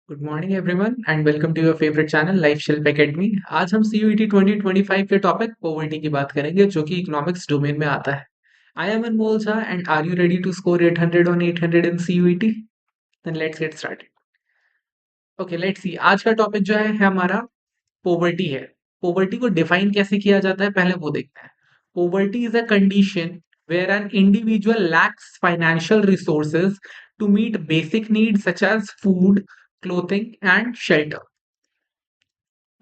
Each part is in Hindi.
Good morning everyone and welcome to your favourite channel Life Shilp Academy. आज हम सीयूईटी 2025 के टॉपिक पॉवर्टी की बात करेंगे जो कि इकोनॉमिक्स डोमेन में आता है। I am Anmol Jha and are you ready to score 800 on 800 in CUET? Then let's get started. Okay, let's see. आज का टॉपिक जो है हमारा पॉवर्टी है। पॉवर्टी को डिफाइन कैसे किया जाता है पहले वो देखते हैं। Poverty is a condition where an individual lacks financial resources to meet basic needs such as food, clothing and shelter.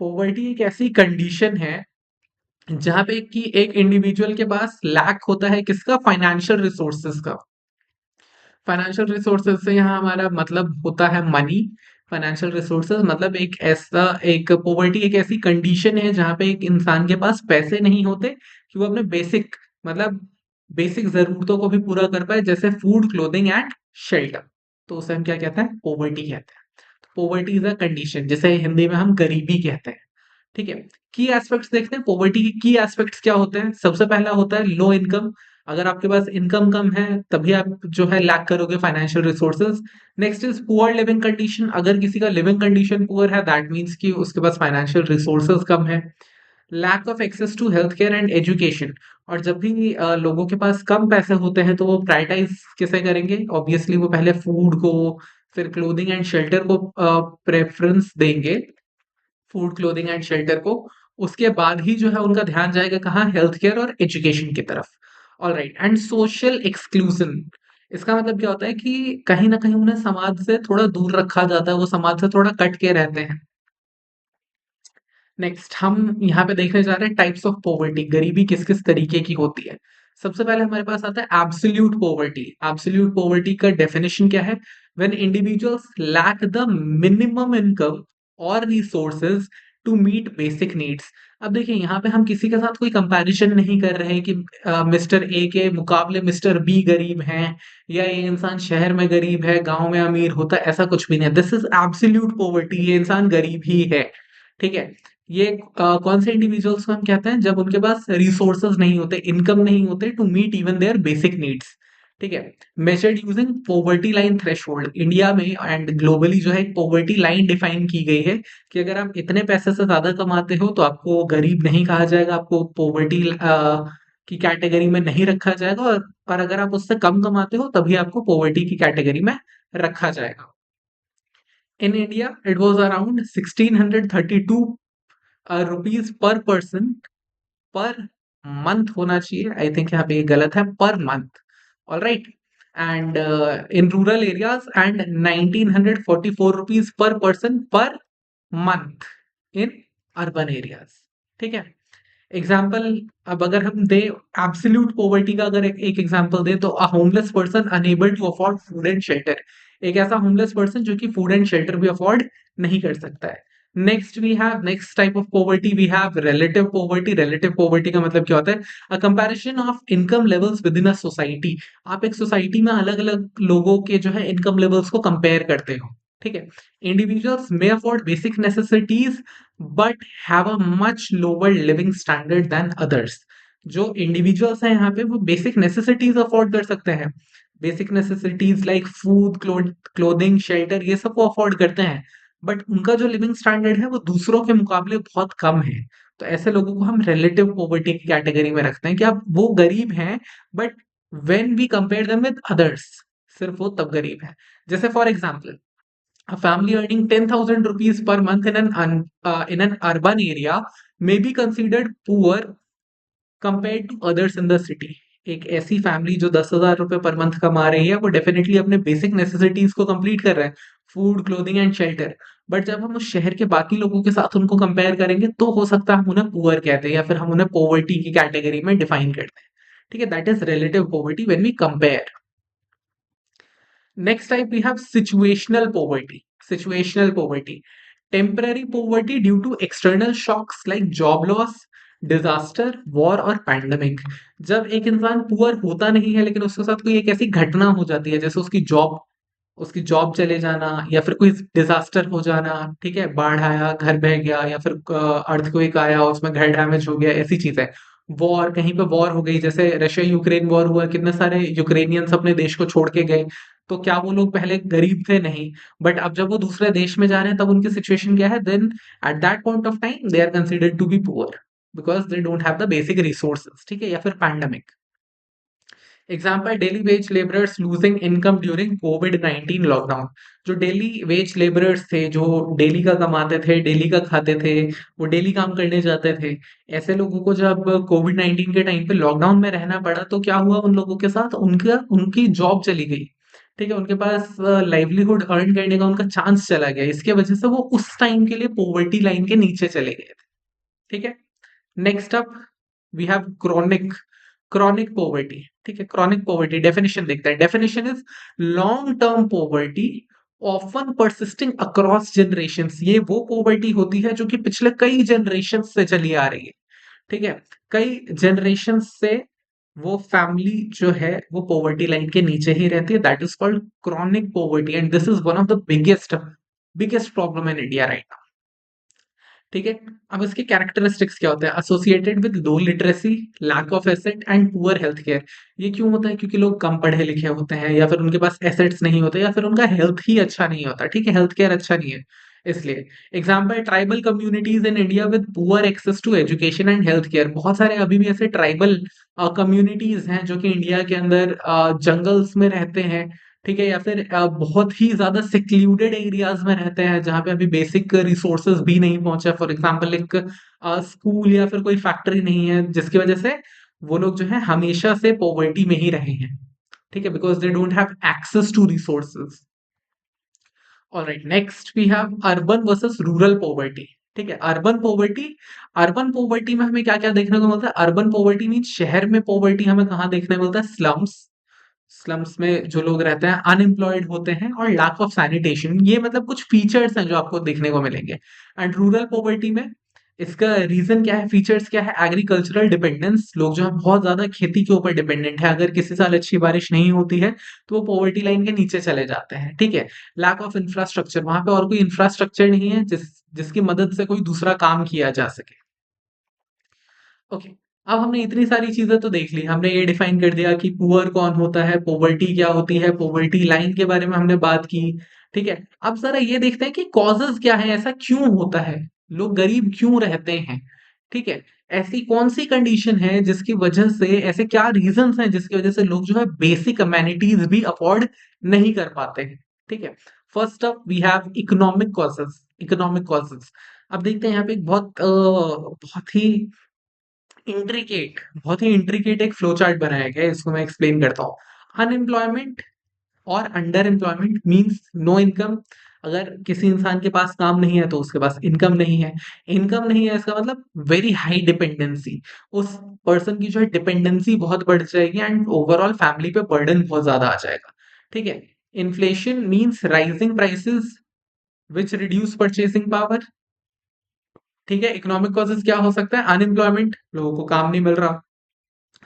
Poverty एक ऐसी कंडीशन है जहां पे कि एक इंडिविजुअल के पास लैक होता है किसका, फाइनेंशियल रिसोर्सेज का। फाइनेंशियल रिसोर्सेज से यहाँ हमारा मतलब होता है मनी। फाइनेंशियल रिसोर्सेज मतलब एक पॉवर्टी एक ऐसी कंडीशन है जहां पे एक इंसान के पास पैसे नहीं होते कि वो अपने बेसिक मतलब बेसिक जरूरतों को भी पूरा कर पाए, जैसे फूड, क्लोथिंग एंड शेल्टर। तो उसे हम क्या कहते हैं, पॉवर्टी कहते हैं। पॉवर्टी इज अ कंडीशन, जिसे हिंदी में हम गरीबी कहते हैं। ठीक है। की एस्पेक्ट्स देखते हैं। पॉवर्टी के की एस्पेक्ट्स क्या होते हैं। सबसे पहला होता है लो इनकम। अगर आपके पास इनकम कम है तभी आप जो है लैक करोगे financial resources. Next is poor living condition. अगर किसी का लिविंग कंडीशन पुअर है दैट मीन्स कि उसके पास फाइनेंशियल रिसोर्सेज कम है। Lack of access to health care and education. और जब भी लोगों के पास कम पैसे होते हैं तो वो प्रायोरिटाइज किसे करेंगे, ऑब्वियसली वो पहले फूड को, फिर क्लोथिंग एंड शेल्टर को प्रेफरेंस देंगे। फूड, क्लोथिंग एंड शेल्टर को। उसके बाद ही जो है उनका ध्यान जाएगा कहाँ, हेल्थ केयर और एजुकेशन की तरफ। ऑलराइट। एंड सोशल एक्सक्लूजन, इसका मतलब क्या होता है कि कहीं ना कहीं उन्हें समाज से थोड़ा दूर रखा जाता है, वो समाज से थोड़ा कट के रहते हैं। नेक्स्ट हम यहाँ पे देखने जा रहे हैं टाइप्स ऑफ पॉवर्टी, गरीबी किस किस तरीके की होती है। सबसे पहले हमारे पास आता है एब्सोल्यूट पॉवर्टी। एब्सोल्यूट पॉवर्टी का डेफिनेशन क्या है, when individuals lack the minimum income और resources to meet basic needs. अब देखिए यहाँ पे हम किसी के साथ कोई कंपैरिजन नहीं कर रहे हैं कि मिस्टर ए के मुकाबले मिस्टर बी गरीब हैं, या ये इंसान शहर में गरीब है गांव में अमीर होता है, ऐसा कुछ भी नहीं है। दिस इज एब्सोल्यूट पॉवर्टी, ये इंसान गरीब ही है। ठीक है। ये कौन से इंडिविजुअल्स को हम कहते हैं, जब उनके पास रिसोर्सेज नहीं होते, इनकम नहीं होते to meet even their basic needs. ठीक है। Measured using poverty line threshold. India में एंड ग्लोबली जो है एक पॉवर्टी लाइन डिफाइन की गई है कि अगर आप इतने पैसे से ज्यादा कमाते हो तो आपको गरीब नहीं कहा जाएगा, आपको पॉवर्टी की कैटेगरी में नहीं रखा जाएगा, और अगर आप उससे कम कमाते हो तभी आपको पॉवर्टी की कैटेगरी में रखा जाएगा। In India it was around 1632 rupees per person per month होना चाहिए। आई थिंक यहाँ पे ये गलत है, per month. All right. And in rural areas and 1944 rupees per person per month in urban areas. ठीक है। एग्जाम्पल, अब अगर हम दे एब्सोल्यूट पॉवर्टी का अगर एक एग्जाम्पल दे तो a homeless person unable to afford food and shelter. एक ऐसा होमलेस पर्सन जो कि फूड एंड शेल्टर भी अफोर्ड नहीं कर सकता है। Next type of poverty we have relative poverty. Relative poverty का मतलब क्या होता है, a comparison of income levels within a society. आप एक सोसाइटी में अलग अलग लोगों के जो है इनकम लेवल्स को कंपेयर करते हो। ठीक है। Individuals may afford basic necessities but have a much lower living standard than others. जो इंडिविजुअल्स हैं यहाँ पे वो बेसिक नेसेसिटीज अफोर्ड कर सकते हैं। Basic necessities like food, clothing, shelter, ये सब वो अफोर्ड करते हैं, बट उनका जो लिविंग स्टैंडर्ड है वो दूसरों के मुकाबले बहुत कम है। तो ऐसे लोगों को हम रिलेटिव पॉवर्टी की कैटेगरी में रखते हैं कि आप वो गरीब हैं, but when we compare them with others सिर्फ वो तब गरीब है। जैसे for example, a family earning 10,000 rupees per month in an urban area may be considered poor compared to others in the city। एक ऐसी फैमिली जो 10,000 रुपए पर मंथ कमा रही है वो डेफिनेटली अपने बेसिक नेसेसिटीज को कंप्लीट कर रहा है, food, clothing and shelter. But जब हम उस शहर के बाकी लोगों के साथ उनको कंपेयर करेंगे तो हो सकता है हम उन्हें पुअर कहते हैं या फिर हम उन्हें पॉवर्टी की कैटेगरी में डिफाइन करते हैं। ठीक है। That is relative poverty when we compare. Next type we have situational poverty. Situational poverty. Temporary poverty due to external shocks like job loss, disaster, war और पैंडमिक। जब एक इंसान पुअर होता नहीं है लेकिन उसके साथ कोई एक ऐसी घटना हो जाती है, जैसे उसकी जॉब चले जाना, या फिर कोई डिजास्टर हो जाना। ठीक है, बाढ़ आया, घर बह गया, या फिर अर्थक्वेक आया, उसमें घर डैमेज हो गया, ऐसी चीजें। वॉर, कहीं पे वॉर हो गई, जैसे रशिया यूक्रेन वॉर हुआ, कितने सारे यूक्रेनियंस अपने देश को छोड़ के गए। तो क्या वो लोग पहले गरीब थे? नहीं। बट अब जब वो दूसरे देश में जा रहे हैं तब उनकी सिचुएशन क्या है? Then at that point of time they are considered to be poor because they don't have the basic resources. ठीक है? या फिर pandemic example, daily wage labourers losing income during कोविड-19 लॉकडाउन। जो डेली वेज लेबरर्स थे, जो डेली का कमाते थे, डेली का खाते थे, वो डेली काम करने जाते थे, ऐसे लोगों को जब कोविड-19 के टाइम पे लॉकडाउन में रहना पड़ा तो क्या हुआ उन लोगों के साथ? उनका उनकी जॉब चली गई। ठीक है? उनके पास लाइवलीहुड अर्न करने का उनका चांस चला गया। इसके वजह से वो उस टाइम के लिए पॉवर्टी लाइन के नीचे चले गए थे। ठीक है? Next up we have chronic poverty. ठीक है? क्रॉनिक पॉवर्टी डेफिनेशन देखते हैं। Definition is long term poverty often persisting across generations. ये वो पॉवर्टी होती है जो कि पिछले कई जनरेशन से चली आ रही है। ठीक है? कई जनरेशन से वो फैमिली जो है वो पॉवर्टी लाइन के नीचे ही रहती है। That is called chronic poverty and this is one of the biggest problem in India right. ठीक है? अब इसके कैरेक्टरिस्टिक्स क्या होते हैं? Associated with low literacy, lack of asset and poor health care. ये क्यों होता है? क्योंकि लोग कम पढ़े लिखे होते हैं या फिर उनके पास एसेट्स नहीं होते या फिर उनका हेल्थ ही अच्छा नहीं होता। ठीक है? हेल्थ केयर अच्छा नहीं है इसलिए। Example, tribal communities in India with poor access to education and health care. बहुत सारे अभी भी ऐसे ट्राइबल कम्युनिटीज हैं जो कि इंडिया के अंदर जंगल्स में रहते हैं। ठीक है? या फिर बहुत ही ज़्यादा सेक्लूडेड एरियाज़ में रहते हैं, जहाँ पे अभी बेसिक रिसोर्सेज़ भी नहीं पहुँचे। फॉर एग्ज़ाम्पल एक स्कूल या फिर कोई फैक्ट्री नहीं है, जिसकी वजह से वो लोग जो है हमेशा से पॉवर्टी में ही रहे हैं। ठीक है? Because they don't have access to resources. Alright, next we have urban versus rural poverty. ठीक है? अर्बन पॉवर्टी में हमें क्या-क्या देखने को मिलता है? अर्बन पॉवर्टी मीन्स शहर में पॉवर्टी हमें कहाँ देखने को मिलता है? स्लम्स में जो लोग रहते हैं अनएम्प्लॉयड होते हैं और लैक ऑफ सैनिटेशन। ये मतलब कुछ फीचर्स हैं जो आपको देखने को मिलेंगे। एंड रूरल पॉवर्टी में इसका रीजन क्या है? फीचर्स क्या है? Agricultural dependence. लोग जो है बहुत ज्यादा खेती के ऊपर डिपेंडेंट है। अगर किसी साल अच्छी बारिश नहीं होती है तो वो पॉवर्टी लाइन के नीचे चले जाते हैं। ठीक है? लैक ऑफ इंफ्रास्ट्रक्चर, वहां पे और कोई इंफ्रास्ट्रक्चर नहीं है जिसकी मदद से कोई दूसरा काम किया जा सके। ओके, अब हमने इतनी सारी चीजें तो देख ली। हमने ये डिफाइन कर दिया कि पुअर कौन होता है, पॉवर्टी क्या होती है, पॉवर्टी लाइन के बारे में हमने बात की। ठीक है? अब जरा ये देखते हैं कि कॉजेस क्या है, ऐसा क्यों होता है, लोग गरीब क्यों रहते हैं। ठीक है? ऐसी कौन सी कंडीशन है जिसकी वजह से, ऐसे क्या रीजंस हैं जिसकी वजह से लोग जो है बेसिक अमेनिटीज भी अफोर्ड नहीं कर पाते हैं। ठीक है? First up we have economic causes. अब देखते हैं यहाँ पे एक बहुत ही इंट्रिकेट एक फ्लो चार्ट बनाया गया है। इसको मैं एक्सप्लेन करता हूँ। अनएम्प्लॉयमेंट और underemployment means no income. अगर किसी इंसान के पास काम नहीं है तो उसके पास इनकम नहीं है। इनकम नहीं है इसका मतलब वेरी हाई डिपेंडेंसी। उस पर्सन की जो है डिपेंडेंसी बहुत बढ़ जाएगी एंड ओवरऑल फैमिली पे बर्डन बहुत ज्यादा आ जाएगा। ठीक है? Inflation means rising prices which reduce purchasing power. ठीक है? इकोनॉमिक कॉजेज क्या हो सकता है? अनएम्प्लॉयमेंट, लोगों को काम नहीं मिल रहा।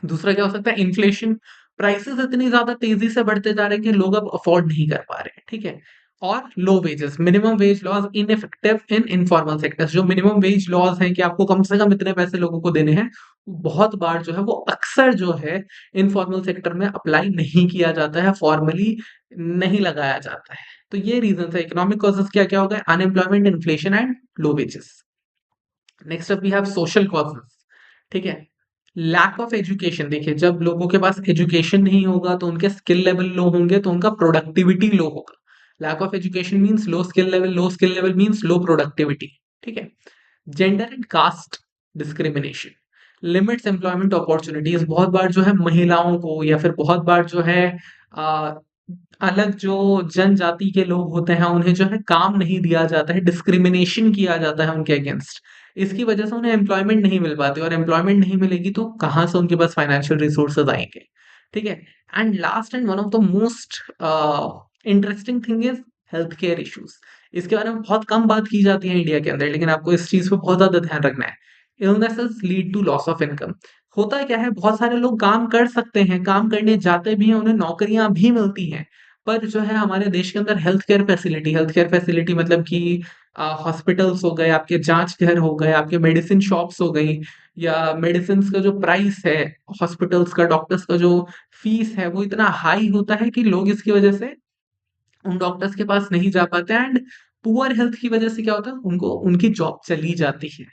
दूसरा क्या हो सकता है? इन्फ्लेशन, प्राइसेस इतनी ज्यादा तेजी से बढ़ते जा रहे हैं कि लोग अब अफोर्ड नहीं कर पा रहे हैं। ठीक है? और low wages, minimum wage laws ineffective in informal sectors. जो मिनिमम वेज लॉज हैं कि आपको कम से कम इतने पैसे लोगों को देने हैं, बहुत बार जो है वो अक्सर जो है इनफॉर्मल सेक्टर में अप्लाई नहीं किया जाता है, फॉर्मली नहीं लगाया जाता है। तो ये रीजन है। इकोनॉमिक कॉजेस क्या क्या हो गए? Unemployment, inflation and low wages. Next up we have social causes. ठीक है? Lack of education. देखिए, जब लोगों के पास एजुकेशन नहीं होगा तो उनके स्किल लेवल लो होंगे, तो उनका प्रोडक्टिविटी लो होगा। Lack of education means low skill level means low productivity. ठीक है? Gender and caste discrimination limits employment opportunities. बहुत बार जो है महिलाओं को या फिर बहुत बार जो है आ, अलग जो जनजाति के लोग होते हैं उन्हें जो है काम नहीं दिया जाता है, डिस्क्रिमिनेशन किया जाता है उनके अगेंस्ट। इसकी वजह से उन्हें एम्प्लॉयमेंट नहीं मिल पाती और एम्प्लॉयमेंट नहीं मिलेगी तो कहाँ से उनके पास फाइनेंशियल रिसोर्सेज आएंगे। ठीक है? And last and one of the most interesting thing is health care issues. इसके बारे में बहुत कम बात की जाती है इंडिया के अंदर, लेकिन आपको इस चीज पे बहुत ज्यादा ध्यान रखना है। Illnesses lead to loss of income. होता क्या है, बहुत सारे लोग काम कर सकते हैं, काम करने जाते भी हैं, उन्हें नौकरियां भी मिलती हैं, पर जो है हमारे देश के अंदर हेल्थ केयर फैसिलिटी मतलब कि हॉस्पिटल्स हो गए, आपके जांच घर हो गए, आपके मेडिसिन शॉप्स हो गई, या मेडिसिन का जो प्राइस है, हॉस्पिटल्स का, डॉक्टर्स का जो फीस है, वो इतना हाई होता है कि लोग इसकी वजह से उन डॉक्टर्स के पास नहीं जा पाते हैं, एंड पुअर हेल्थ की वजह से क्या होता है, उनको उनकी जॉब चली जाती है।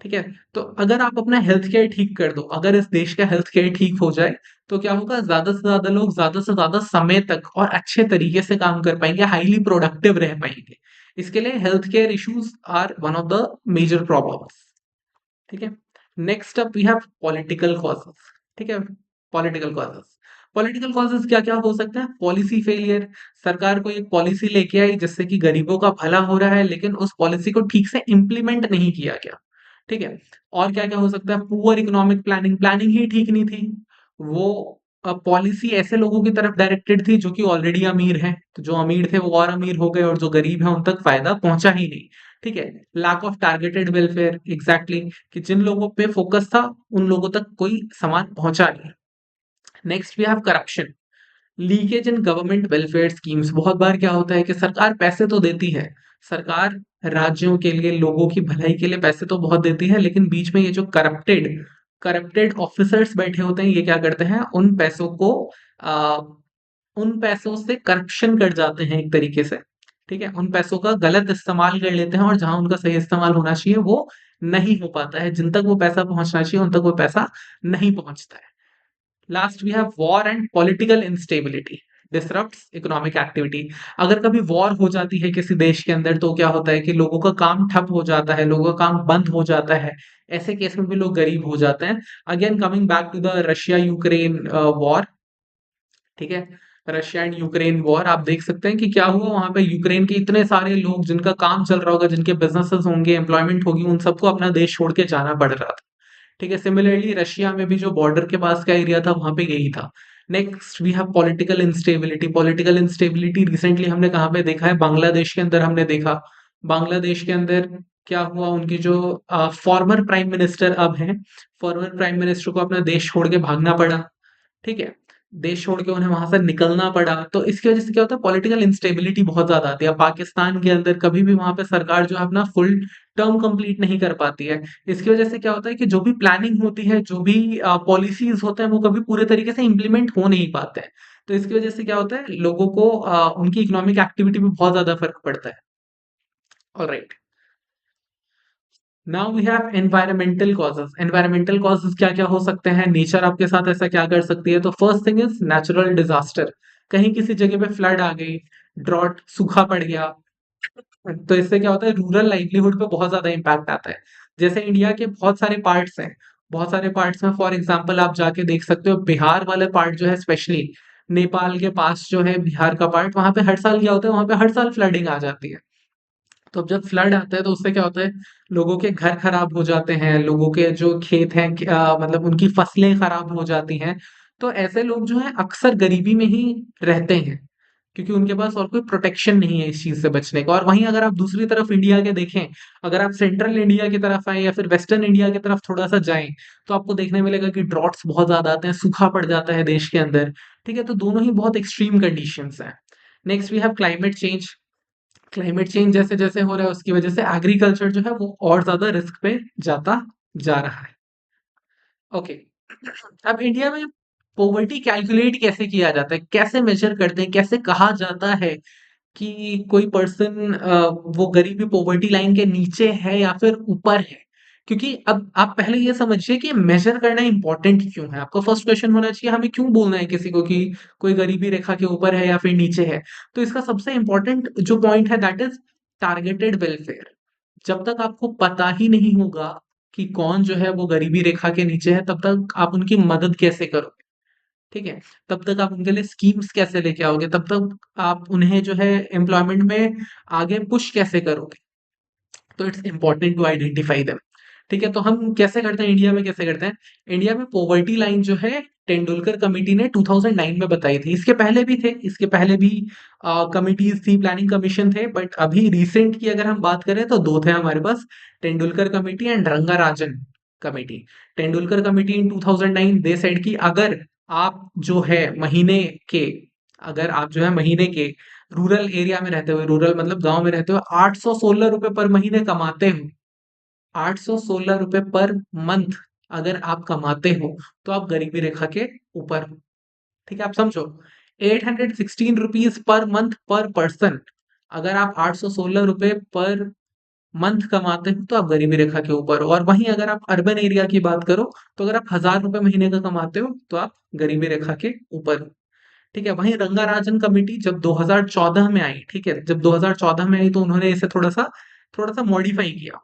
ठीक है? तो अगर आप अपना हेल्थ केयर ठीक कर दो, अगर इस देश का हेल्थ केयर ठीक हो जाए, तो क्या होगा, ज़्यादा से ज़्यादा लोग ज़्यादा से ज़्यादा समय तक और अच्छे तरीके से काम कर पाएँगे, हाइली प्रोडक्टिव रह पाएँगे। इसके लिए health care issues are one of the major problems. ठीक है? Next up we have political causes. ठीक है? Political causes. पॉलिटिकल कॉजेज़ क्या-क्या हो सकता है? पॉलिसी फेलियर, सरकार कोई एक पॉलिसी लेके आई जिससे कि गरीबों का भला हो रहा है, लेकिन उस पॉलिसी को ठीक से इम्प्लीमेंट नहीं किया गया। ठीक है? और क्या-क्या हो सकता है? पुअर इकोनॉमिक प्लानिंग, प्लानिंग ही ठीक नहीं थी। वो पॉलिसी ऐसे लोगों की तरफ डायरेक्टेड थी जो कि ऑलरेडी अमीर हैं, तो जो अमीर थे वो और अमीर हो गए और जो गरीब हैं उन तक फ़ायदा पहुँचा ही नहीं। ठीक है? Lack of targeted welfare, exactly, कि जिन लोगों पे फ़ोकस था, उन लोगों तक कोई सामान पहुँचा नहीं। Next we have corruption, leakage in government welfare schemes. बहुत बार क्या होता है कि सरकार पैसे तो देती है, सरकार राज्यों के लिए, लोगों की भलाई के लिए पैसे तो बहुत देती है, लेकिन बीच में ये जो करप्टेड करप्टेड ऑफिसर्स बैठे होते हैं, ये क्या करते हैं, उन पैसों को आ, उन पैसों से करप्शन कर जाते हैं एक तरीके से। ठीक है? उन पैसों का गलत इस्तेमाल कर लेते हैं और जहां उनका सही इस्तेमाल होना चाहिए वो नहीं हो पाता है, जिन तक वो पैसा पहुंचना चाहिए उन तक वो पैसा नहीं पहुंचता है। Last we have war and political instability, disrupts economic activity. अगर कभी वॉर हो जाती है किसी देश के अंदर, तो क्या होता है कि लोगों का काम ठप हो जाता है, लोगों का काम बंद हो जाता है। ऐसे केस में भी लोग गरीब हो जाते हैं। Again coming back to the Russia Ukraine war. ठीक है? रशिया एंड यूक्रेन वॉर, आप देख सकते हैं कि क्या हुआ वहां पे, यूक्रेन के इतने सारे लोग जिनका काम चल रहा होगा, जिनके बिजनेसेस होंगे, एम्प्लॉयमेंट होगी, उन सबको अपना देश छोड़ के जाना पड़ रहा था। ठीक है? सिमिलरली रशिया में भी जो बॉर्डर के पास का एरिया था, वहां पे यही था। Next we have political instability. Political instability recently हमने कहाँ पे देखा है? बांग्लादेश के अंदर हमने देखा। बांग्लादेश के अंदर क्या हुआ, उनकी जो फॉर्मर प्राइम मिनिस्टर अब हैं, फॉर्मर प्राइम मिनिस्टर को अपना देश छोड़ के भागना पड़ा। ठीक है? देश छोड़ के उन्हें वहां से निकलना पड़ा, तो इसकी वजह से क्या होता है, पॉलिटिकल इंस्टेबिलिटी बहुत ज्यादा आती है। पाकिस्तान के अंदर कभी भी वहां पे सरकार जो है अपना फुल टर्म कंप्लीट नहीं कर पाती है। इसकी वजह से क्या होता है कि जो भी प्लानिंग होती है, जो भी पॉलिसीज होते हैं, वो कभी पूरे तरीके से इम्प्लीमेंट हो नहीं पाते हैं। तो इसकी वजह से क्या होता है, लोगों को उनकी इकोनॉमिक एक्टिविटी में बहुत ज्यादा फर्क पड़ता है। Alright, now we have environmental causes. Environmental causes क्या क्या हो सकते हैं, नेचर आपके साथ ऐसा क्या कर सकती है? तो first thing is natural disaster. कहीं किसी जगह पे फ्लड आ गई, ड्रॉट, सूखा पड़ गया, तो इससे क्या होता है, रूरल लाइवलीहुड पे बहुत ज्यादा इम्पैक्ट आता है। जैसे इंडिया के बहुत सारे पार्ट्स हैं, बहुत सारे पार्ट्स में फॉर एग्जांपल आप जाके देख सकते हो, बिहार वाले पार्ट जो है स्पेशली, नेपाल के पास जो है बिहार का पार्ट, वहां पे हर साल क्या होता है, वहां पे हर साल फ्लडिंग आ जाती है। तो अब जब फ्लड आता है तो उससे क्या होता है, लोगों के घर खराब हो जाते हैं, लोगों के जो खेत हैं मतलब उनकी फसलें खराब हो जाती हैं। तो ऐसे लोग जो हैं अक्सर गरीबी में ही रहते हैं, क्योंकि उनके पास और कोई प्रोटेक्शन नहीं है इस चीज से बचने का। और वहीं अगर आप दूसरी तरफ इंडिया के देखें, अगर आप सेंट्रल इंडिया की तरफ आए या फिर वेस्टर्न इंडिया की तरफ थोड़ा सा जाएं, तो आपको देखने मिलेगा कि ड्रॉट्स बहुत ज्यादा आते हैं, सूखा पड़ जाता है देश के अंदर। ठीक है? तो दोनों ही बहुत एक्सट्रीम कंडीशंस हैं। Next we have climate change. Climate change जैसे जैसे हो रहा है, उसकी वजह से एग्रीकल्चर जो है वो और ज्यादा रिस्क पे जाता जा रहा है। ओके, अब इंडिया में पॉवर्टी कैलकुलेट कैसे किया जाता है, कैसे मेजर करते हैं, कैसे कहा जाता है कि कोई पर्सन वो गरीबी पॉवर्टी लाइन के नीचे है या फिर ऊपर है? क्योंकि अब आप पहले ये समझिए कि मेजर करना इंपॉर्टेंट क्यों है। आपका फर्स्ट क्वेश्चन होना चाहिए, हमें क्यों बोलना है किसी को कि कोई गरीबी रेखा के ऊपर है या फिर नीचे है? तो इसका सबसे इंपॉर्टेंट जो पॉइंट है, दैट इज टारगेटेड वेलफेयर। जब तक आपको पता ही नहीं होगा कि कौन जो है वो गरीबी रेखा के नीचे है, तब तक आप उनकी मदद कैसे करोगे? ठीक है? तब तक आप उनके लिए स्कीम्स कैसे लेके आओगे? तब तक आप उन्हें जो है एम्प्लॉयमेंट में आगे पुश कैसे करोगे? तो it's important to identify them. ठीक है? तो हम कैसे करते हैं, इंडिया में कैसे करते हैं? इंडिया में पॉवर्टी लाइन जो है, तेंदुलकर कमिटी ने 2009 में बताई थी। इसके पहले भी थे, इसके पहले भी कमिटीज थी, प्लानिंग कमीशन थे, बट अभी रिसेंट की अगर हम बात करें तो दो थे हमारे पास, Tendulkar committee and Rangarajan committee. Tendulkar committee in 2009 they said कि आप जो है महीने के अगर आप जो है महीने के रूरल एरिया में रहते हुए, रूरल मतलब गांव में रहते हुए 816 रुपए पर महीने कमाते हो, 816 रुपए पर मंथ अगर आप कमाते हो तो आप गरीबी रेखा के ऊपर हो। ठीक है, आप समझो, 816 rupees per month per person. अगर आप 816 रुपए पर मंथ कमाते हो तो आप गरीबी रेखा के ऊपर हो। और वहीं अगर आप अर्बन एरिया की बात करो तो अगर आप 1000 रुपए महीने का कमाते हो तो आप गरीबी रेखा के ऊपर हो। ठीक है, वहीं रंगाराजन कमेटी जब 2014 में आई, ठीक है, जब 2014 में आई तो उन्होंने इसे थोड़ा सा मॉडिफाई किया।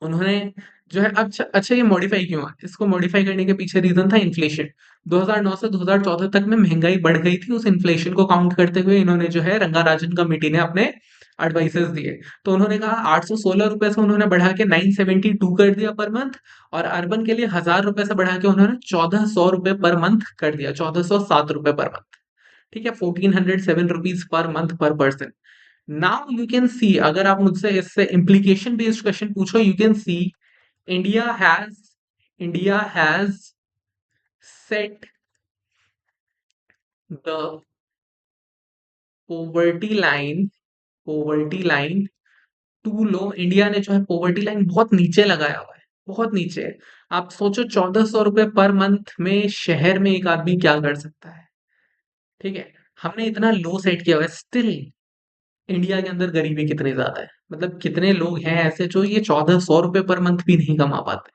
उन्होंने जो है, अच्छा अच्छा, ये मॉडिफाई क्यों हुआ? इसको मॉडिफाई करने के पीछे रीजन था इन्फ्लेशन। 2009 से 2014 तक में महंगाई बढ़ गई थी, उस इन्फ्लेशन को काउंट करते हुए इन्होंने जो है रंगाराजन कमेटी ने अपने एडवाइसेस दिए। तो उन्होंने कहा 816 रुपए से उन्होंने बढ़ा के 972 कर दिया पर मंथ, और अर्बन के लिए 1000 रुपए से बढ़ा के उन्होंने 1400 रुपए पर मंथ कर दिया, 1407 रुपए पर मंथ। ठीक है, 1407 rupees per month per person. Now you can see, अगर आप मुझसे इससे इम्प्लीकेशन बेस्ड क्वेश्चन पूछो, you can see India has India has set the poverty line poverty line too low. India ने जो है पोवर्टी लाइन बहुत नीचे लगाया हुआ है, बहुत नीचे है। आप सोचो 1400 रुपए पर मंथ में शहर में एक आदमी क्या कर सकता है? ठीक है, हमने इतना लो सेट किया हुआ है, स्टिल इंडिया के अंदर गरीबी कितनी ज्यादा है, मतलब कितने लोग हैं ऐसे जो ये 1400 रुपए पर मंथ भी नहीं कमा पाते।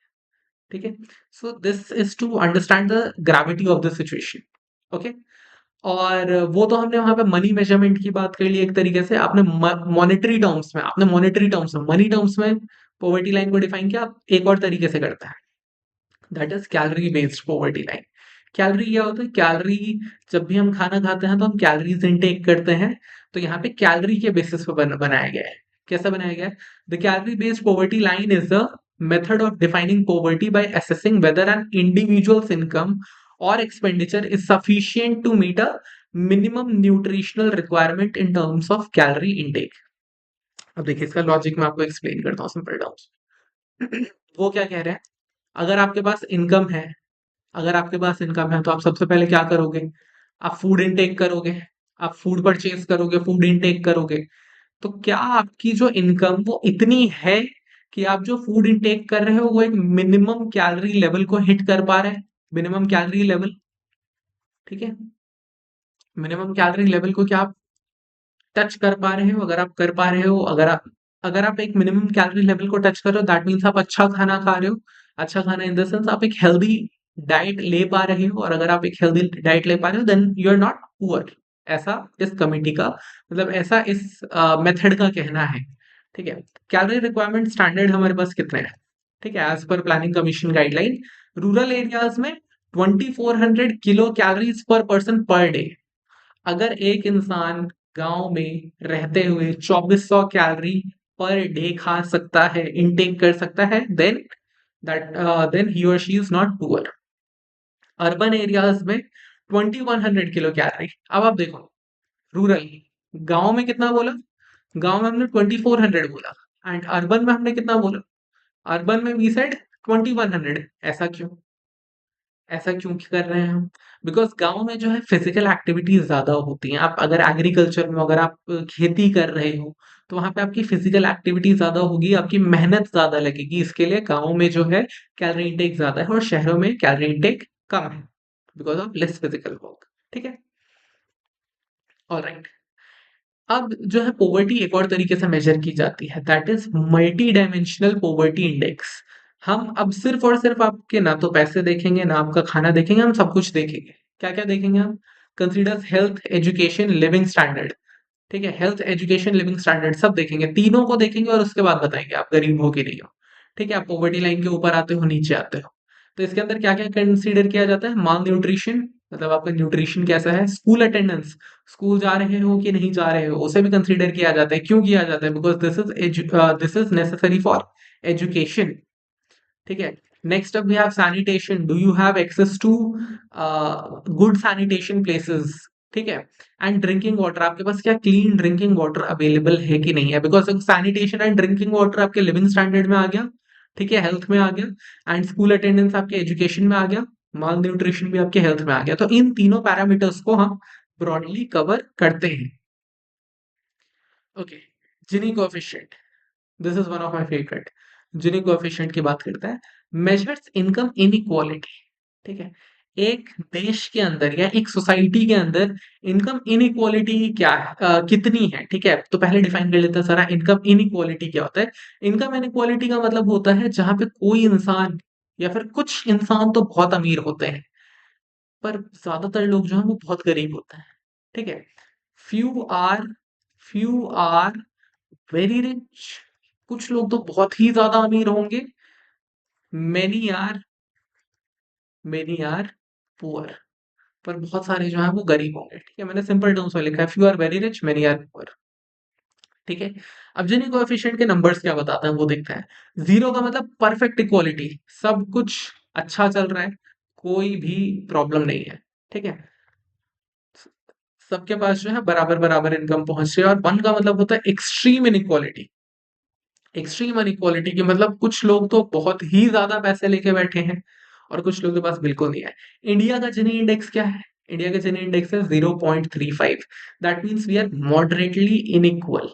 ठीक है, so this is to understand the gravity of the situation. Okay, और वो तो हमने वहां पे मनी मेजरमेंट की बात कर ली एक तरीके से। आपने मॉनेटरी टर्म्स में मनी टर्म्स में पॉवर्टी लाइन को डिफाइन किया। आप एक और तरीके से करता है, that is calorie based poverty line. Calorie क्या होता है? कैलोरी, जब भी हम खाना खाते हैं तो हम कैलोरीज इनटेक करते हैं। तो यहाँ पे कैलोरी के बेसिस पे बनाया गया है। कैसा बनाया गया है? The calorie based poverty line is the method of defining poverty by assessing whether an individuals income और expenditure is sufficient to meet a minimum nutritional requirement in terms of calorie intake. अब देखिए, इसका लॉजिक मैं आपको एक्सप्लेन करता हूँ सिंपल टर्म्स। वो क्या कह रहे हैं? अगर आपके पास इनकम है, अगर आपके पास इनकम है तो आप सबसे पहले क्या करोगे? आप फूड इनटेक करोगे, आप फूड परचेज करोगे, फूड इनटेक करोगे। तो क्या आपकी जो इनकम वो इतनी है कि आप जो फूड इनटेक कर रहे हो वो एक मिनिमम कैलोरी लेवल को हिट कर पा रहे हैं? मिनिमम कैलोरी लेवल, ठीक है, मिनिमम कैलोरी लेवल को क्या आप टच कर पा रहे हो? अगर आप कर पा रहे हो, अगर आप एक मिनिमम कैलोरी लेवल को टच कर रहे हो, दैट मीन्स आप अच्छा खाना खा रहे हो। अच्छा खाना इन द सेंस आप एक हेल्दी डाइट ले पा रहे हो, और अगर आप एक हेल्दी डाइट ले पा रहे हो then you are not poor. ऐसा इस कमिटी का, मतलब ऐसा इस मेथड का कहना है। ठीक है, कैलोरी रिक्वायरमेंट स्टैंडर्ड हमारे पास कितने हैं? ठीक है, as per planning commission guideline, rural areas में 2400 kilocalories per person per day. अगर एक इंसान गांव में रहते हुए 2400 कैलोरी पर डे खा सकता है, इनटेक कर सकता है, दैट देन ही और she is not poor. Urban areas में 2100 किलो कैलोरी। अब आप देखो, रूरल, गांव में कितना बोला? गांव में हमने 2400 बोला, एंड अर्बन में हमने कितना बोला? अर्बन में वी सेड 2100। ऐसा क्यों कर रहे हैं हम? बिकॉज गांव में जो है फिजिकल एक्टिविटीज ज्यादा होती हैं। आप अगर एग्रीकल्चर में, अगर आप खेती कर रहे हो तो वहां पे आपकी फिजिकल एक्टिविटी ज्यादा होगी, आपकी मेहनत ज्यादा लगेगी। इसके लिए गांव में जो है कैलोरी इंटेक ज्यादा है और शहरों में कैलोरी इंटेक कम है, because of less physical work. ठीक है, ऑलराइट। अब जो है पोवर्टी एक और तरीके से मेजर की जाती है, that is multi dimensional poverty index. हम अब सिर्फ और सिर्फ आपके ना तो पैसे देखेंगे, ना आपका खाना देखेंगे, हम सब कुछ देखेंगे। क्या क्या देखेंगे हम? Considers health, education, living standard. ठीक है, हेल्थ, एजुकेशन, लिविंग स्टैंडर्ड सब देखेंगे, तीनों को देखेंगे और उसके बाद बताएंगे आप गरीब हो कि नहीं हो। ठीक है, आप पॉवर्टी लाइन के ऊपर आते हो, नीचे आते हो। तो इसके अंदर क्या क्या कंसीडर किया जाता है? माल न्यूट्रिशन, मतलब आपका न्यूट्रिशन कैसा है। स्कूल अटेंडेंस, स्कूल जा रहे हो कि नहीं जा रहे हो, उसे भी कंसीडर किया जाता है। क्यों किया जाता है? Because this is necessary for education. ठीक है, next up we have sanitation, do you have access to good sanitation places? ठीक है, एंड ड्रिंकिंग वाटर, आपके पास क्या क्लीन ड्रिंकिंग वाटर अवेलेबल है कि नहीं है? Because sanitation and drinking water आपके लिविंग स्टैंडर्ड में आ गया, ठीक है, हेल्थ में आ गया, एंड स्कूल अटेंडेंस आपके एजुकेशन में आ गया, माल न्यूट्रिशन भी आपके हेल्थ में आ गया। तो इन तीनों पैरामीटर्स को हम ब्रॉडली कवर करते हैं। Okay, Gini coefficient, this is one of my favourite. Gini coefficient की बात करते हैं। Measures income inequality. ठीक है, एक देश के अंदर या एक सोसाइटी के अंदर इनकम इनइक्वालिटी क्या है, कितनी है। ठीक है, तो पहले डिफाइन कर लेते हैं सारा इनकम इनइक्वालिटी क्या होता है। इनकम इनइक्वालिटी का मतलब होता है जहां पे कोई इंसान या फिर कुछ इंसान तो बहुत अमीर होते हैं, पर ज्यादातर लोग जो है वो बहुत गरीब होते हैं। ठीक है, few are few are very rich, कुछ लोग तो बहुत ही ज्यादा अमीर होंगे। Many are many are poor, पर बहुत सारे जो हैं वो गरीब होंगे। ठीक है, मैंने सिंपल टर्म्स में लिखा है, few are very rich many are poor. ठीक है, अब जिन्हीं कोएफिशिएंट के नंबर्स क्या बताते हैं वो देखते हैं। जीरो का मतलब परफेक्ट इक्वालिटी, सब कुछ अच्छा चल रहा है, कोई भी प्रॉब्लम नहीं है। ठीक है, सबके पास जो है बराबर बराबर इनकम पहुंच रही है। और वन का मतलब होता है एक्सट्रीम इनइक्वालिटी। एक्सट्रीम अनइक्वालिटी की मतलब कुछ लोग तो बहुत ही ज्यादा पैसे लेके बैठे हैं और कुछ लोगों के पास बिल्कुल नहीं है। इंडिया का जिनी इंडेक्स क्या है? इंडिया का जिनी इंडेक्स है 0.35। That means we are moderately unequal,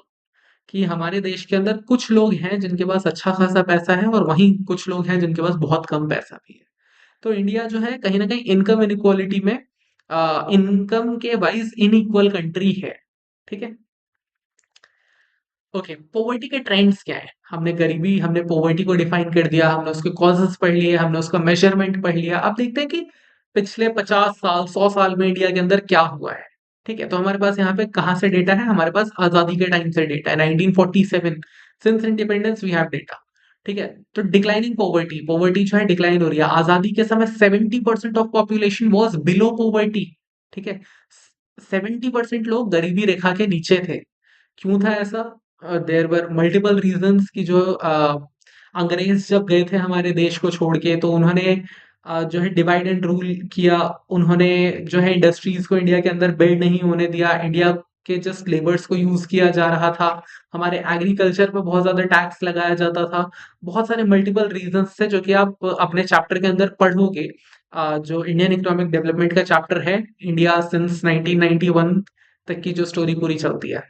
कि हमारे देश के अंदर कुछ लोग हैं जिनके पास अच्छा खासा पैसा है और वहीं कुछ लोग हैं जिनके पास बहुत कम पैसा भी है। तो इंडिया जो है कहीं ना कहीं इनकम इनइक्वालिटी में इनकम के वाइज इनइक्वल कंट्री है। ठीक है, ओके, पॉवर्टी के ट्रेंड्स क्या है? हमने पॉवर्टी को डिफाइन कर दिया, हमने उसके कॉजेस पढ़ लिए, हमने उसका मेजरमेंट पढ़ लिया। अब देखते हैं कि पिछले 50 साल 100 साल में इंडिया के अंदर क्या हुआ है। ठीक है, तो हमारे पास यहाँ पे कहाँ से डेटा है? हमारे पास आजादी के टाइम से डेटा है, 1947 since independence we have data. ठीक है, तो डिक्लाइनिंग पॉवर्टी, पॉवर्टी जो है डिक्लाइन हो रही है। आजादी के समय 70% of population was below poverty. ठीक है, 70% लोग गरीबी रेखा के नीचे थे। क्यों था ऐसा? देयर वर मल्टीपल रीजंस कि जो अंग्रेज जब गए थे हमारे देश को छोड़ के, तो उन्होंने जो है डिवाइड एंड रूल किया। उन्होंने जो है इंडस्ट्रीज को इंडिया के अंदर बिल्ड नहीं होने दिया, इंडिया के जस्ट लेबर्स को यूज किया जा रहा था। हमारे एग्रीकल्चर पे बहुत ज्यादा टैक्स लगाया जाता था। बहुत सारे मल्टीपल रीजंस थे जो कि आप अपने चैप्टर के अंदर पढ़ोगे। जो इंडियन इकोनॉमिक डेवलपमेंट का चैप्टर है, इंडिया सिंस 1991 तक की जो स्टोरी पूरी चलती है।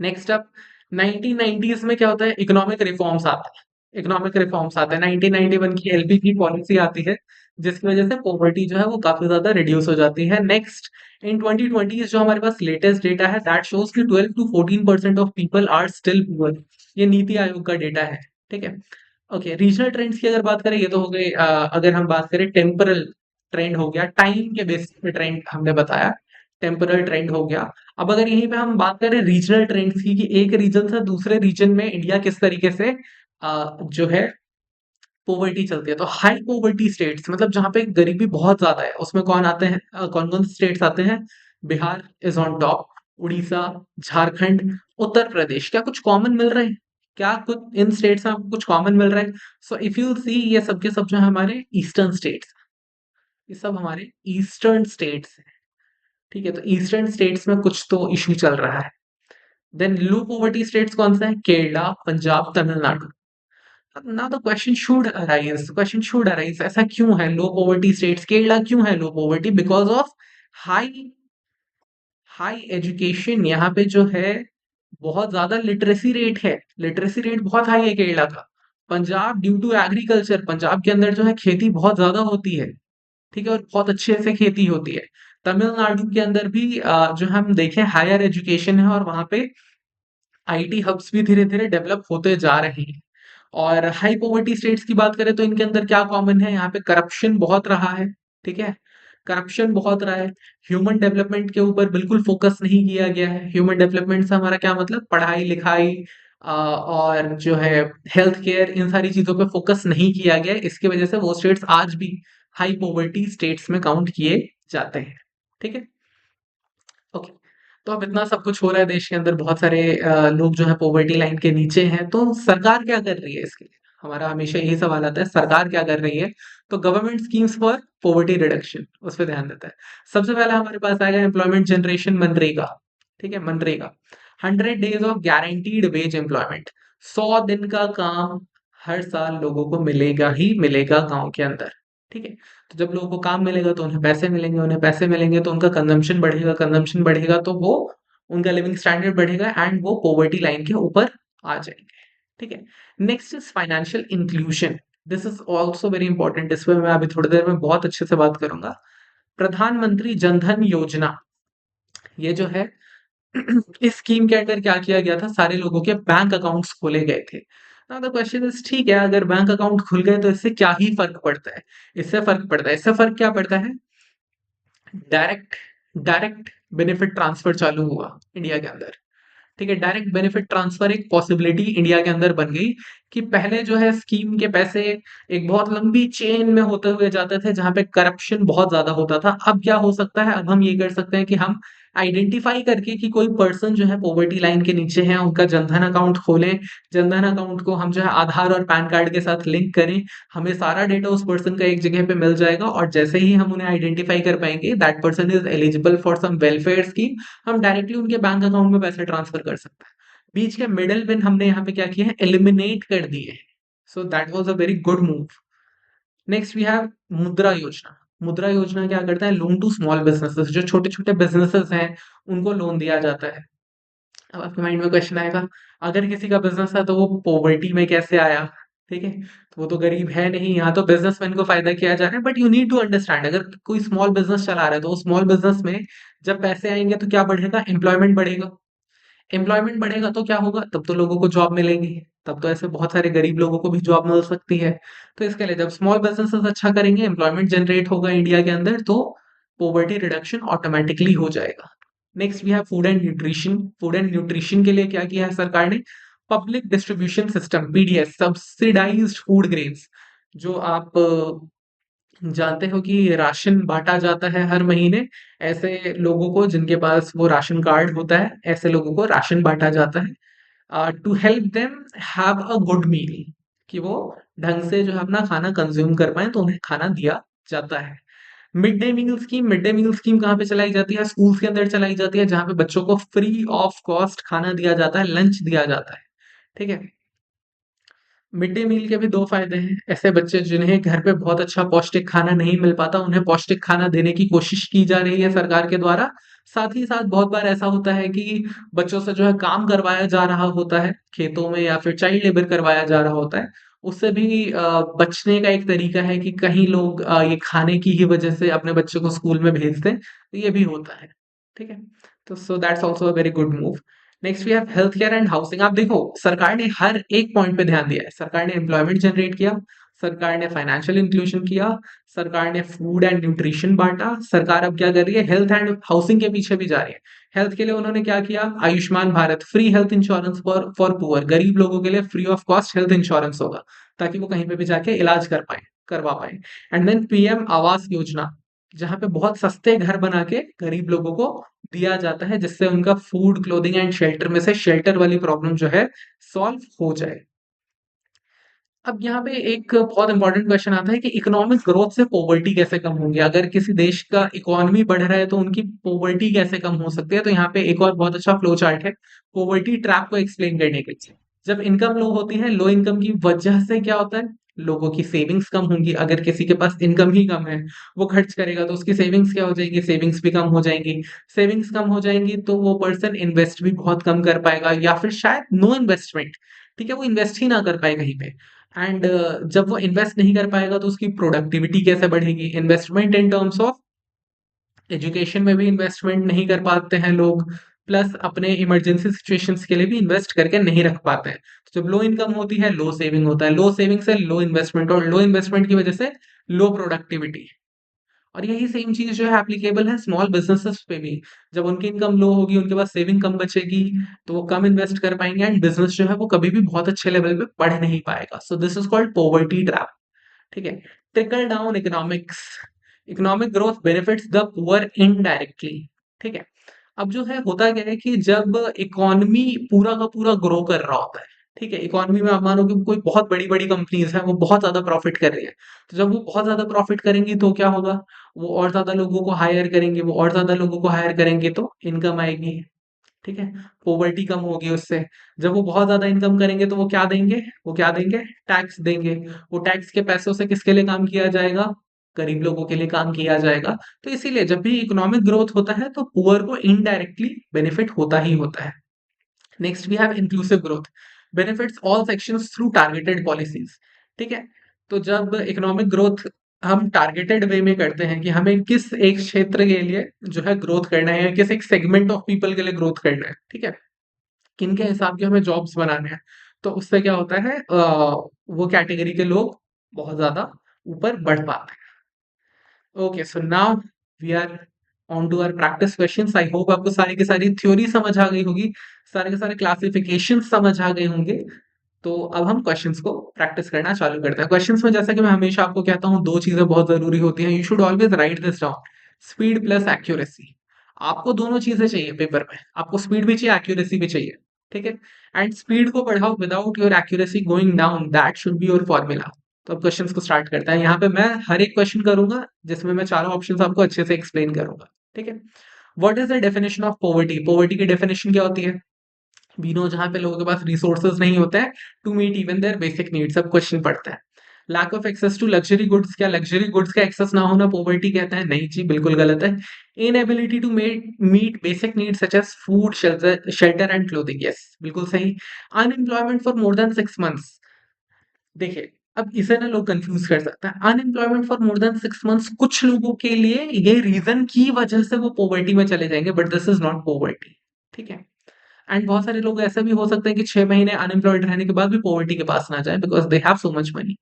नेक्स्ट अप 1990s में क्या होता है? इकोनॉमिक रिफॉर्म्स आते हैं। इकोनॉमिक रिफॉर्म्स आते हैं, 1991 की एलपीजी पॉलिसी आती है, जिसकी वजह से पॉवर्टी जो है वो काफी ज्यादा रिड्यूस हो जाती है। नेक्स्ट, इन 2020 जो हमारे पास लेटेस्ट डेटा है, दैट शोज कि 12 to 14% of people are still poor. ये नीति आयोग का डेटा है। ठीक है, ओके, रीजनल ट्रेंड्स की अगर बात करें, ये तो हो गई। अगर हम बात करें टेम्परल ट्रेंड हो गया, टाइम के बेसिस पे ट्रेंड हमने बताया, टेम्परल ट्रेंड हो गया। अब अगर यहीं पे हम बात करें रीजनल ट्रेंड्स की, कि एक रीजन से दूसरे रीजन में इंडिया किस तरीके से जो है पॉवर्टी चलती है, तो हाई पॉवर्टी स्टेट्स मतलब जहां पे गरीबी बहुत ज्यादा है, उसमें कौन आते हैं? कौन कौन से स्टेट्स आते हैं? Bihar is on top, Orissa, Jharkhand, Uttar Pradesh. क्या कुछ कॉमन मिल रहा है? क्या कुछ इन स्टेट्स में आपको कुछ कॉमन मिल रहा है? सो इफ यू सी, ये सब के सब जो है हमारे ईस्टर्न स्टेट्स, ये सब हमारे ईस्टर्न स्टेट्स हैं। ठीक है, तो ईस्टर्न स्टेट्स में कुछ तो इशू चल रहा है। देन लो पॉवर्टी स्टेट्स कौन सा है? Kerala, Punjab, Tamil Nadu. Now the question should arise, ऐसा क्यों है? लो पॉवर्टी स्टेट्स, केरला क्यों है low poverty? Because of high high education. यहाँ पे जो है बहुत ज्यादा लिटरेसी रेट है, लिटरेसी रेट बहुत हाई है केरला का। Punjab, due to agriculture, Punjab के अंदर जो है खेती बहुत ज्यादा होती है। ठीक है, और बहुत अच्छे से खेती होती है। तमिलनाडु के अंदर भी जो हम देखें हायर एजुकेशन है, और वहां पे आईटी हब्स भी धीरे धीरे डेवलप होते जा रहे हैं। और हाई पॉवर्टी स्टेट्स की बात करें तो इनके अंदर क्या कॉमन है? यहाँ पे करप्शन बहुत रहा है। ठीक है, करप्शन बहुत रहा है। ह्यूमन डेवलपमेंट के ऊपर बिल्कुल फोकस नहीं किया गया है। ह्यूमन डेवलपमेंट से हमारा क्या मतलब? पढ़ाई लिखाई और जो है हेल्थ केयर, इन सारी चीजों पे फोकस नहीं किया गया है। इसकी वजह से वो स्टेट्स आज भी हाई पॉवर्टी स्टेट्स में काउंट किए जाते हैं। ठीक है, ओके, तो अब इतना सब कुछ हो रहा है देश के अंदर, बहुत सारे लोग जो है पॉवर्टी लाइन के नीचे हैं, तो सरकार क्या कर रही है इसके लिए? हमारा हमेशा यही सवाल आता है, सरकार क्या कर रही है? तो government schemes for poverty reduction, उस पर ध्यान देता है। सबसे पहले हमारे पास आएगा एम्प्लॉयमेंट जनरेशन, मनरेगा। ठीक है, MNREGA, 100 days of guaranteed veg employment. 100 दिन का काम हर साल लोगों को मिलेगा ही मिलेगा गांव के अंदर। ठीक है, तो जब लोगों को काम मिलेगा तो उन्हें पैसे मिलेंगे, उन्हें पैसे मिलेंगे तो उनका कंजम्पशन बढ़ेगा, कंजम्पशन बढ़ेगा तो वो उनका लिविंग स्टैंडर्ड बढ़ेगा एंड वो पॉवर्टी लाइन के ऊपर आ जाएंगे। ठीक है, next is financial inclusion. This is also very important, इस पे मैं अभी थोड़ी देर में बहुत अच्छे से बात करूंगा। प्रधानमंत्री जनधन योजना, ये जो है इस स्कीम के अंडर क्या किया गया था, सारे लोगों के बैंक अकाउंट्स खोले गए थे। नाउ द क्वेश्चन इज, ठीक है, अगर बैंक अकाउंट खुल गए तो इससे क्या ही फर्क पड़ता है? इससे फर्क क्या पड़ता है? डायरेक्ट डायरेक्ट बेनिफिट ट्रांसफर चालू हुआ इंडिया के अंदर। ठीक है, डायरेक्ट बेनिफिट ट्रांसफर एक पॉसिबिलिटी इंडिया के अंदर बन गई कि पहले जो है स्कीम के पैसे एक बहुत लंबी चेन में होते हुए जाते थे जहां पे करप्शन बहुत ज्यादा होता था। अब क्या हो सकता है, अब हम ये कर सकते हैं कि हम आइडेंटिफाई करके कि कोई पर्सन जो है पॉवर्टी लाइन के नीचे है, उनका जनधन अकाउंट खोलें। जनधन अकाउंट को हम जो है आधार और पैन कार्ड के साथ लिंक करें। हमें सारा डेटा उस पर्सन का एक जगह पे मिल जाएगा, और जैसे ही हम उन्हें आइडेंटिफाई कर पाएंगे that person is eligible for some welfare scheme, हम डायरेक्टली उनके बैंक अकाउंट में पैसे ट्रांसफर कर सकते हैं। बीच के मिडल मैन हमने यहाँ पे क्या किया है, एलिमिनेट कर दिए। So that was a very good move. Next we have Mudra Yojana. मुद्रा योजना क्या करता है, लोन टू स्मॉल बिजनेसेस, जो छोटे छोटे बिजनेसेस हैं उनको लोन दिया जाता है। अब आपके माइंड में क्वेश्चन आएगा, अगर किसी का बिजनेस है तो वो पॉवर्टी में कैसे आया? ठीक है, तो वो तो गरीब है नहीं, यहाँ तो बिजनेसमैन को फायदा किया जा रहा है। But you need to understand, अगर कोई स्मॉल बिजनेस चला रहा है तो स्मॉल बिजनेस में जब पैसे आएंगे तो क्या बढ़ेगा, एम्प्लॉयमेंट बढ़ेगा। एम्प्लॉयमेंट बढ़ेगा तो क्या होगा, तब तो लोगों को जॉब मिलेगी, तब तो ऐसे बहुत सारे गरीब लोगों को भी जॉब मिल सकती है। तो इसके लिए जब स्मॉल बिजनेसेस अच्छा करेंगे, एम्प्लॉयमेंट जनरेट होगा इंडिया के अंदर, तो पॉवर्टी रिडक्शन ऑटोमेटिकली हो जाएगा। Next we have food and nutrition. Food and nutrition के लिए क्या किया है सरकार ने, public distribution system, PDS, subsidised food grains. जो आप जानते हो कि राशन बांटा जाता है हर महीने, ऐसे लोगों को जिनके पास वो राशन कार्ड होता है, ऐसे लोगों को राशन बांटा जाता है to help them have a good meal, कि वो ढंग से जो है अपना खाना कंज्यूम कर पाए, तो उन्हें खाना दिया जाता है। मिड डे मील स्कीम कहाँ पे चलाई जाती है, स्कूल्स के अंदर चलाई जाती है, जहाँ पे बच्चों को फ्री ऑफ कॉस्ट खाना दिया जाता है, लंच दिया जाता है। ठीक है, मिड डे मील के भी दो फायदे हैं। ऐसे बच्चे जिन्हें घर पे बहुत अच्छा पौष्टिक खाना नहीं मिल पाता, उन्हें पौष्टिक खाना देने की कोशिश की जा रही है सरकार के द्वारा। साथ ही साथ बहुत बार ऐसा होता है कि बच्चों से जो है काम करवाया जा रहा होता है खेतों में, या फिर चाइल्ड लेबर करवाया जा रहा होता है। उससे भी बचने का एक तरीका है कि कहीं लोग ये खाने की ही वजह से अपने बच्चों को स्कूल में भेज दें, तो ये भी होता है। ठीक है, तो so that's also a very good move. Next we have health care and housing. आप देखो, सरकार ने हर एक पॉइंट पे ध्यान दिया है। सरकार ने एम्प्लॉयमेंट जनरेट किया, सरकार ने फाइनेंशियल इंक्लूजन किया, सरकार ने फूड एंड न्यूट्रिशन बांटा। सरकार अब क्या कर रही है, हेल्थ एंड हाउसिंग के पीछे भी जा रही है। हेल्थ के लिए उन्होंने क्या किया, Ayushman Bharat, free health insurance for for poor, गरीब लोगों के लिए free of cost health insurance होगा, ताकि वो कहीं पे भी जाके इलाज करवा पाए। And then PM Awas Yojana, जहां पे बहुत सस्ते घर बना के गरीब लोगों को दिया जाता है, जिससे उनका फूड, क्लोथिंग एंड शेल्टर में से शेल्टर वाली प्रॉब्लम जो है सॉल्व हो जाए। अब यहाँ पे एक बहुत इंपॉर्टेंट क्वेश्चन आता है कि इकोनॉमिक ग्रोथ से पॉवर्टी कैसे कम होगी? अगर किसी देश का इकोनॉमी बढ़ रहा है तो उनकी पॉवर्टी कैसे कम हो सकती है? तो यहाँ पे एक और बहुत अच्छा फ्लो चार्ट है पॉवर्टी ट्रैप को एक्सप्लेन करने के लिए। जब इनकम लो होती है, लो इनकम की वजह से क्या होता है, लोगों की सेविंग्स कम होंगी। अगर किसी के पास इनकम ही कम है, वो खर्च करेगा तो उसकी सेविंग्स क्या हो जाएगी, सेविंग्स भी कम हो जाएंगी। सेविंग्स कम हो जाएंगी तो वो पर्सन इन्वेस्ट भी बहुत कम कर पाएगा, या फिर शायद नो इन्वेस्टमेंट। ठीक है, वो इन्वेस्ट ही ना कर पाए कहीं पे। एंड जब वो इन्वेस्ट नहीं कर पाएगा तो उसकी प्रोडक्टिविटी कैसे बढ़ेगी? Investment in terms of education में भी इन्वेस्टमेंट नहीं कर पाते हैं लोग, प्लस अपने इमरजेंसी सिचुएशंस के लिए भी इन्वेस्ट करके नहीं रख पाते हैं। तो जब लो इनकम होती है, लो सेविंग होता है, लो सेविंग से लो इन्वेस्टमेंट, और लो इन्वेस्टमेंट की वजह से लो प्रोडक्टिविटी। और यही सेम चीज जो है एप्लीकेबल है स्मॉल बिजनेसेस पे भी। जब उनकी इनकम लो होगी, उनके पास सेविंग कम बचेगी, तो वो कम इन्वेस्ट कर पाएंगे, एंड बिजनेस जो है वो कभी भी बहुत अच्छे लेवल पे बढ़ नहीं पाएगा। सो this is called poverty trap. ठीक है, trickle down economics. Economic growth benefits the poor indirectly. ठीक है, अब जो है होता क्या है कि जब इकोनॉमी पूरा का पूरा ग्रो कर रहा होता है, ठीक है, इकोनॉमी में आप मानो कि कोई बहुत बड़ी बड़ी कंपनीज है, वो बहुत ज्यादा प्रॉफिट कर रही है। तो जब वो बहुत ज्यादा प्रॉफिट करेंगी तो क्या होगा, वो और ज्यादा लोगों को हायर करेंगे, वो और ज्यादा लोगों को हायर करेंगे तो इनकम आएगी। ठीक है, पॉवर्टी कम होगी उससे। जब वो बहुत ज्यादा इनकम करेंगे तो वो क्या देंगे, टैक्स देंगे। वो टैक्स के पैसों से किसके लिए काम किया जाएगा, गरीब लोगों के लिए काम किया जाएगा। तो इसीलिए जब भी इकोनॉमिक ग्रोथ होता है तो पुअर को इनडायरेक्टली बेनिफिट होता ही होता है। Next we have inclusive growth, benefits all sections through targeted policies. ठीक है, तो जब इकोनॉमिक ग्रोथ हम टारगेटेड वे में करते हैं कि हमें किस एक क्षेत्र के लिए जो है ग्रोथ करना है, किस एक सेगमेंट ऑफ पीपल के लिए ग्रोथ करना है, ठीक है, किन के हिसाब के हमें जॉब्स बनाने हैं, तो उससे क्या होता है, वो कैटेगरी के लोग बहुत ज्यादा ऊपर बढ़ पाते हैं। Okay, so now we are on to our practice questions. I hope आपको सारी की सारी थ्योरी समझ आ गई होगी, सारे के सारे क्लासिफिकेशन समझ आ गए होंगे। तो अब हम क्वेश्चंस को प्रैक्टिस करना चालू करते हैं। क्वेश्चंस में जैसा कि मैं हमेशा आपको कहता हूँ, दो चीजें बहुत जरूरी होती हैं। You should always right this down, speed plus accuracy. आपको दोनों चीजें चाहिए पेपर में, आपको स्पीड भी चाहिए, एक्यूरेसी भी चाहिए, ठीक है। एंड स्पीड को बढ़ाओ without your accuracy going down, that should be your formula. तो अब क्वेश्चंस को स्टार्ट करते हैं। यहाँ पे मैं हर एक क्वेश्चन करूंगा जिसमें मैं चारों ऑप्शंस आपको अच्छे से एक्सप्लेन करूंगा, ठीक है। What is the definition of poverty? Poverty की डेफिनेशन क्या होती है? वी नो, जहां पे लोगों के पास रिसोर्सेज नहीं होते हैं to meet even their basic needs. अब क्वेश्चन पढ़ते हैं। Lack of access to luxury goods, क्या लग्जरी गुड्स का एक्सेस ना होना पॉवर्टी कहता है? नहीं जी, बिल्कुल गलत है। Inability to meet basic needs such as food, shelter and clothing, yes बिल्कुल सही। Unemployment for more than 6 months, देखिए, अब इसे ना लोग कंफ्यूज कर सकते हैं। Unemployment for more than 6 months कुछ लोगों के लिए ये रीजन की वजह से वो पॉवर्टी में चले जाएंगे, but this is not poverty, ठीक है। एंड बहुत सारे लोग ऐसे भी हो सकते हैं कि 6 महीने अनएम्प्लॉयड रहने के बाद भी पॉवर्टी के पास ना जाए, because they have so much money.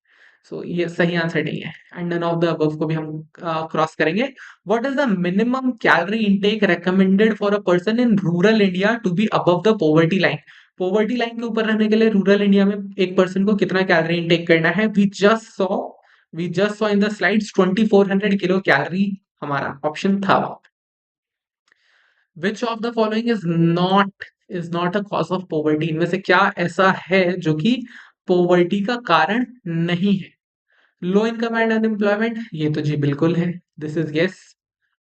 So ये सही आंसर नहीं है, and none of the above को भी हम क्रॉस करेंगे। What is the minimum calorie intake recommended for a person in rural India to be above the poverty line? Poverty line के ऊपर रहने के लिए रूरल इंडिया में एक पर्सन को कितना कैलोरी इनटेक करना है? We just saw in the slides 2400 kilo calorie हमारा ऑप्शन था। Which of the following is not a cause of poverty? इनमें से क्या ऐसा है जो कि पॉवर्टी का कारण नहीं है? लो इनकम एंड अनएम्प्लॉयमेंट, ये तो जी बिल्कुल है, this is yes,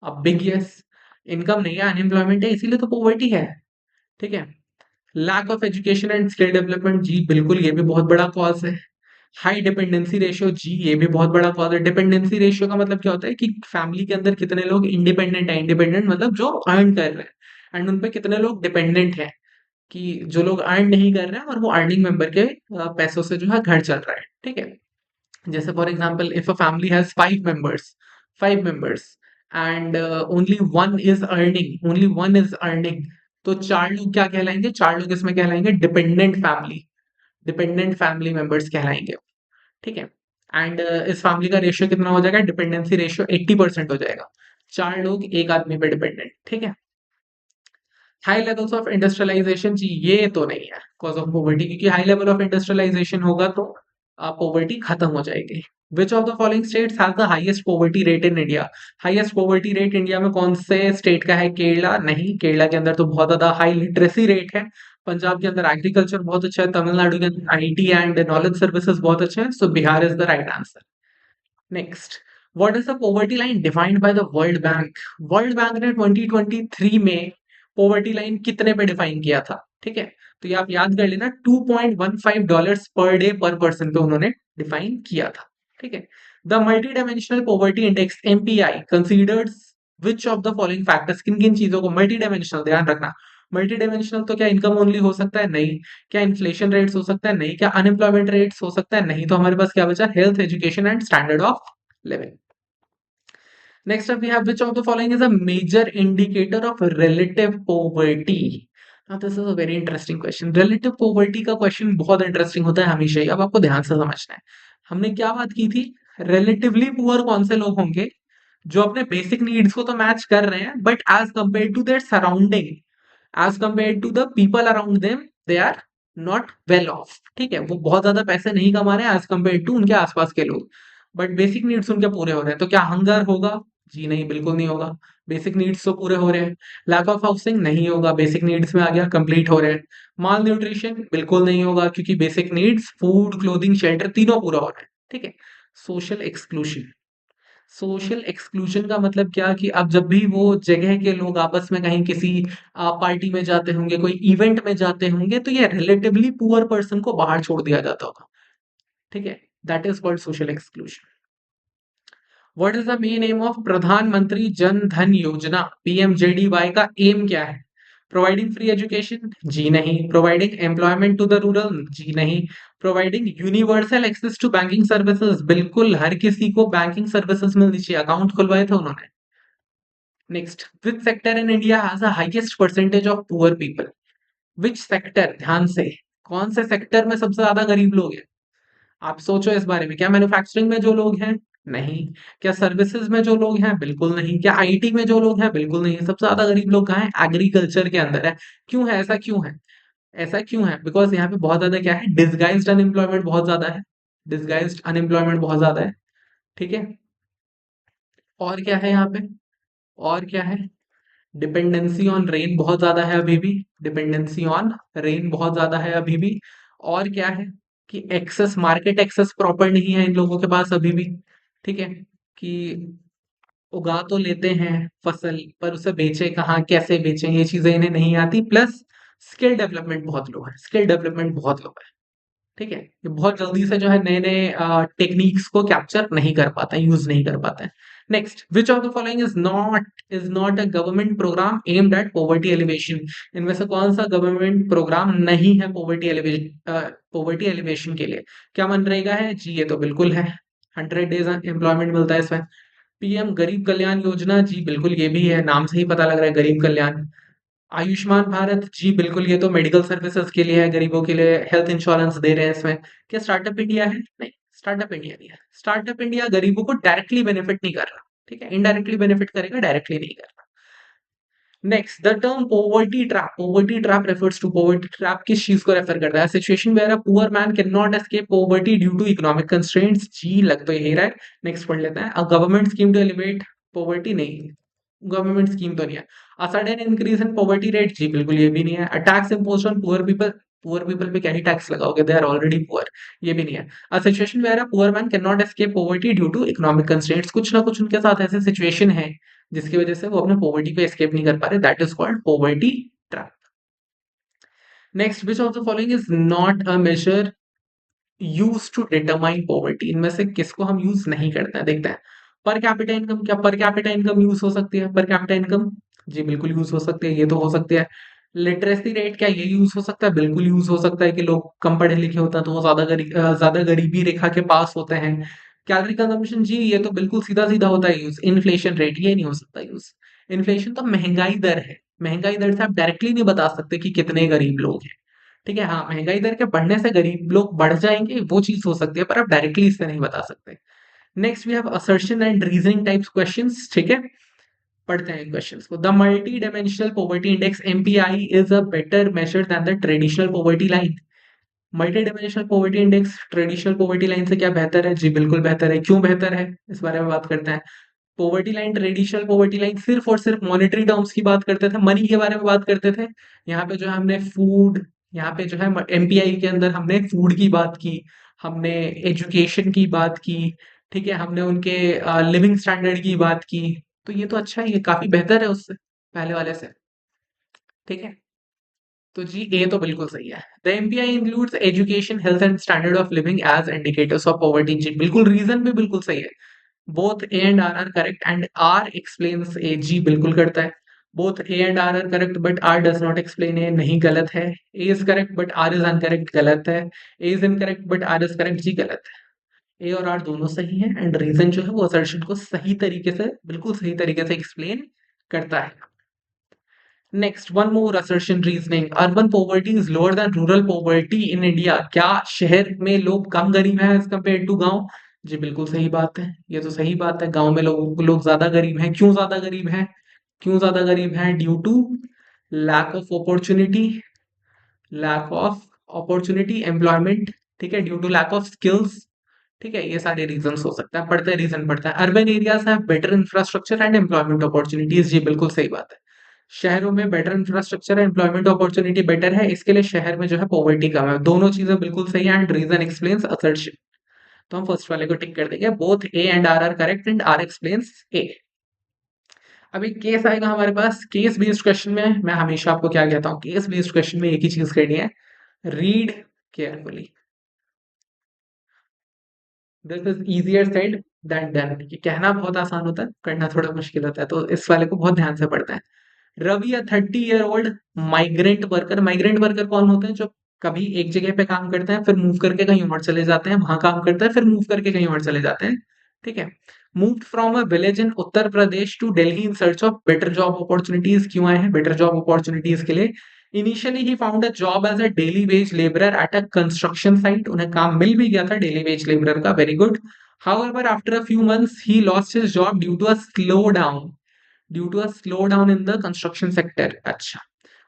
a big yes. Income नहीं है, अनएम्प्लॉयमेंट है, इसीलिए तो पॉवर्टी है, ठीक है। Lack of education and skill development, जी बिल्कुल, ये भी बहुत बड़ा कॉज है। हाई डिपेंडेंसी रेशियो, जी ये भी बहुत बड़ा कॉज है। डिपेंडेंसी रेशियो का मतलब क्या होता है कि फैमिली के अंदर कितने लोग इंडिपेंडेंट है, इंडिपेंडेंट मतलब जो अर्न कर रहे हैं, एंड उन पे कितने लोग डिपेंडेंट है, कि जो लोग अर्न नहीं कर रहे हैं और वो अर्निंग मेंबर के पैसों से जो है घर चल रहा है, ठीक है। जैसे for example, if a family has 5 members and only one is earning, तो 4 लोग क्या कहलाएंगे? 4 लोग इसमें कहलाएंगे डिपेंडेंट फैमिली मेंबर्स कहलाएंगे, ठीक है। एंड इस फैमिली का रेशियो कितना हो जाएगा? डिपेंडेंसी रेशियो 80% हो जाएगा, 4 लोग एक आदमी पे डिपेंडेंट, ठीक है। हाई लेवल्स ऑफ इंडस्ट्रियलाइजेशन, जी ये तो नहीं है कॉज ऑफ पॉवर्टी, क्योंकि हाई लेवल ऑफ इंडस्ट्रियलाइजेशन होगा तो पॉवर्टी खत्म हो जाएगी। विच of the following states has the highest poverty rate in India? Highest poverty rate India में कौन से स्टेट का है? केरला नहीं, केरला के अंदर तो बहुत ज्यादा हाई लिटरेसी रेट है। पंजाब के अंदर एग्रीकल्चर बहुत अच्छा है, तमिलनाडु के अंदर आईटी एंड नॉलेज सर्विसेज बहुत अच्छे हैं, so Bihar is the right answer. Next, what is the poverty line defined by the world bank? World bank ने 2023 में पॉवर्टी लाइन कितने पे डिफाइन किया था, ठीक है। तो ये आप याद कर लेना, $2.15 पर डे पर पर्सन पे उन्होंने डिफाइन किया था, ठीक है। The multi dimensional poverty index MPI considers which of the following factors? किन किन चीजों को मल्टी डायमेंशनल, ध्यान रखना, मल्टी डायमेंशनल तो क्या इनकम ओनली हो सकता है? नहीं। क्या इन्फ्लेशन रेट्स हो सकता है? नहीं। क्या अनएम्प्लॉयमेंट रेट्स हो सकता है? नहीं। तो हमारे पास क्या बचा? Health, education and standard of living. Next up, we have which of the following is a major indicator of relative poverty? Now, this is a very interesting question. Relative poverty का question बहुत interesting होता है हमेशा ही। अब आपको ध्यान से समझना है। हमने क्या बात की थी? Relatively poor कौन से लोग होंगे? जो अपने बेसिक नीड्स को तो मैच कर रहे हैं, but as compare to their surrounding, as compare to the people around them, they are not well off, ठीक है। वो बहुत ज्यादा पैसे नहीं कमा रहे हैं एज कंपेयर टू उनके आसपास के लोग, बट बेसिक नीड्स उनके पूरे हो रहे हैं। तो क्या हंगर होगा? जी नहीं, बिल्कुल नहीं होगा। बेसिक नीड्स तो पूरे हो रहे हैं। लैक ऑफ हाउसिंग नहीं होगा, बेसिक नीड्स में आ गया, कंप्लीट हो रहे हैं। माल न्यूट्रिशन बिल्कुल नहीं होगा, क्योंकि basic needs food, clothing, shelter तीनों पूरा हो रहा है, ठीक है। सोशल एक्सक्लूशन, सोशल एक्सक्लूजन का मतलब क्या कि अब जब भी वो जगह के लोग आपस में कहीं किसी पार्टी में जाते होंगे, कोई इवेंट में जाते होंगे, तो ये रिलेटिवली पुअर पर्सन को बाहर छोड़ दिया जाता होगा, ठीक है। That is called social exclusion. What is the main M of प्रधानमंत्री जन धन योजना? पीएमजेडीवाई का एम क्या है? प्रोवाइडिंग फ्री एजुकेशन, जी नहीं। Providing employment to the rural, जी नहीं। Providing universal access to banking services, बिल्कुल हर किसी को बैंकिंग सर्विसेज मिलनी चाहिए, अकाउंट खुलवाए थे उन्होंने। Next, which sector in India has the highest percentage of poor people? Which sector, ध्यान से, कौन से सेक्टर में सबसे ज्यादा गरीब लोग हैं? आप सोचो इस बारे में। क्या मैन्युफैक्चरिंग में जो लोग हैं? नहीं। क्या सर्विसेज में जो लोग हैं? बिल्कुल नहीं। क्या आईटी में जो लोग हैं? बिल्कुल नहीं। सबसे ज्यादा गरीब लोग कहाँ हैं? एग्रीकल्चर के अंदर है। क्यों है ऐसा, क्यों है? ऐसा क्यों है? बिकॉज यहाँ पे बहुत ज्यादा क्या है, डिसगाइज्ड अनएम्प्लॉयमेंट बहुत ज्यादा है। डिसगाइज्ड अनएम्प्लॉयमेंट बहुत ज्यादा है। ठीक है। और क्या है यहाँ पे? और क्या है? डिपेंडेंसी ऑन रेन बहुत ज्यादा है अभी भी। डिपेंडेंसी ऑन रेन बहुत ज्यादा है अभी भी। और क्या है? कि एक्सेस, मार्केट एक्सेस प्रॉपर नहीं है इन लोगों के पास अभी भी। ठीक है। कि उगा तो लेते हैं फसल, पर उसे बेचे कहाँ, कैसे बेचें, ये चीजें इन्हें नहीं आती। प्लस स्किल डेवलपमेंट बहुत लो है, स्किल डेवलपमेंट बहुत लो है। ठीक है। ये बहुत जल्दी से जो है नए नए टेक्निक्स को कैप्चर नहीं कर पाता है, यूज नहीं कर पाता है। Next, which of the following is not a government program aimed at poverty alleviation? इनमें से कौन सा गवर्नमेंट प्रोग्राम नहीं है पॉवर्टी एलिवेशन के लिए? क्या मनरेगा है? जी ये तो बिल्कुल है। 100 डेज एम्प्लॉयमेंट मिलता है इसमें। पीएम गरीब कल्याण योजना, जी बिल्कुल ये भी है, नाम से ही पता लग रहा है गरीब कल्याण। आयुष्मान भारत, जी बिल्कुल ये तो मेडिकल सर्विसेज के लिए है, गरीबों के लिए हेल्थ इंश्योरेंस दे रहे हैं इसमें। क्या स्टार्टअप इंडिया है? नहीं, स्टार्टअप इंडिया नहीं है। स्टार्टअप इंडिया गरीबों को डायरेक्टली बेनिफिट नहीं कर रहा। ठीक है, इनडायरेक्टली बेनिफिट करेगा, डायरेक्टली नहीं कर रहा। Next, the term poverty trap, poverty trap refers to, poverty trap किस चीज को रेफर करता है? Situation where a poor man can not escape poverty due to economic constraints, जी लग तो यही रहा है। नेक्स्ट पढ़ लेते हैं। A government scheme to elevate poverty, नहीं, गवर्नमेंट स्कीम तो नहीं है। A sudden increase in poverty rate, जी बिल्कुल ये भी नहीं है। A tax imposed on poor people, poor people पे क्या ही टैक्स लगाओगे, दे आर ऑलरेडी पुअर, ये भी नहीं है। A situation where a poor man can not escape poverty due to economic constraints, कुछ ना कुछ उनके साथ ऐसे सिचुएशन है जिसकी वजह से वो अपने पॉवर्टी पे एस्केप नहीं कर पा रहे, that is called poverty trap. Next, which of the following is not a major use to determine poverty? इनमें से किसको हम यूज नहीं करते हैं? देखते हैं। पर कैपिटा इनकम, क्या पर कैपिटा इनकम यूज हो सकती है? पर कैपिटा इनकम, जी बिल्कुल यूज हो सकती है, ये तो हो सकती है। लिटरेसी रेट, क्या ये यूज हो सकता है? बिल्कुल यूज हो सकता है कि लोग कम पढ़े लिखे होते हैं तो वो ज्यादा गरीबी रेखा के पास होते हैं। कैलोरी कंजम्पशन, जी ये तो बिल्कुल सीधा सीधा होता है यूज। इन्फ्लेशन रेट, ये नहीं हो सकता यूज। इन्फ्लेशन तो महंगाई दर है, महंगाई दर से आप डायरेक्टली नहीं बता सकते कि कितने गरीब लोग हैं। ठीक है, हाँ, महंगाई दर के बढ़ने से गरीब लोग बढ़ जाएंगे, वो चीज हो सकती है, पर आप डायरेक्टली इससे नहीं बता सकते। Next we have assertion and reasoning types questions. ठीक है, पढ़ते हैं क्वेश्चंस को। The multi dimensional poverty index MPI is a better measure than the traditional poverty line. Multi dimensional poverty index traditional poverty line से क्या बेहतर है? जी बिल्कुल बेहतर है। क्यों बेहतर है, इस बारे में बात करते हैं। Poverty line, traditional poverty line सिर्फ और सिर्फ मॉनेटरी टर्म्स की बात करते थे, मनी के बारे में बात करते थे। यहाँ पे जो है हमने फूड, यहाँ पे जो है एमपीआई के अंदर हमने फूड की बात की, हमने एजुकेशन की बात की। ठीक है, हमने उनके लिविंग स्टैंडर्ड की बात की। तो ये तो अच्छा है, ये काफी बेहतर है उससे, पहले वाले से। ठीक है, तो जी ए तो बिल्कुल सही है। The MPI includes education, health and standard of living as indicators of poverty, जी बिल्कुल, रीजन भी बिल्कुल सही है। Both A and R are correct and R explains A, जी बिल्कुल करता है। Both A and R correct but R does not explain A, नहीं, गलत है। A is correct but R is uncorrect, गलत है। A is incorrect but R is correct, जी गलत है। ए और आर दोनों सही है एंड रीजन जो है वो असर्शन को सही तरीके से, बिल्कुल सही तरीके से एक्सप्लेन करता है। Next, one more assertion reasoning, urban poverty is lower than rural poverty in India. क्या शहर में लोग कम गरीब हैं एज कम्पेयर टू गांव? जी बिल्कुल सही बात है, ये तो सही बात है। गांव में लोग ज्यादा गरीब हैं। क्यों ज्यादा गरीब हैं? क्यों ज्यादा गरीब हैं? Due to lack of opportunity, lack of opportunity employment. ठीक है, due to lack of skills. ठीक है, ये सारे रीजंस हो सकता है। पढ़ते हैं, रीजन पढ़ता है। Urban areas have better infrastructure and employment opportunities, जी बिल्कुल सही बात है। शहरों में better infrastructure and employment opportunity better है, इसके लिए शहर में जो है पॉवर्टी कम है। दोनों चीजें बिल्कुल सही है एंड रीजन एक्सप्लेन्स असर्शन। तो हम फर्स्ट वाले को टिक कर देंगे, both A and R correct and R explains A. अभी केस आएगा हमारे पास। केस बेस्ड क्वेश्चन में मैं हमेशा आपको क्या कहता हूँ, केस बेस्ड क्वेश्चन में एक ही चीज करनी है, read carefully. This is easier said than done. ये कहना बहुत आसान होता है, करना थोड़ा मुश्किल होता है, तो इस वाले को बहुत ध्यान से पढ़ते हैं। रवि अ 30-year-old migrant worker. Migrant worker कौन होते हैं? जो कभी एक जगह पे काम करते हैं, फिर मूव करके कहीं और चले जाते हैं, वहां काम करते हैं, फिर मूव करके कहीं और चले जाते हैं। ठीक है। Moved from a village in Uttar Pradesh to Delhi in search of better job opportunities. क्यों आए हैं? बेटर जॉब अपॉर्चुनिटीज के लिए। Initially he found a job as a daily wage labourer at a construction site. उन्हें काम मिल भी गया था डेली वेज लेबरर का, very good. However, after a few months, he lost his job due to a slowdown, due to a slow down in the construction sector. अच्छा,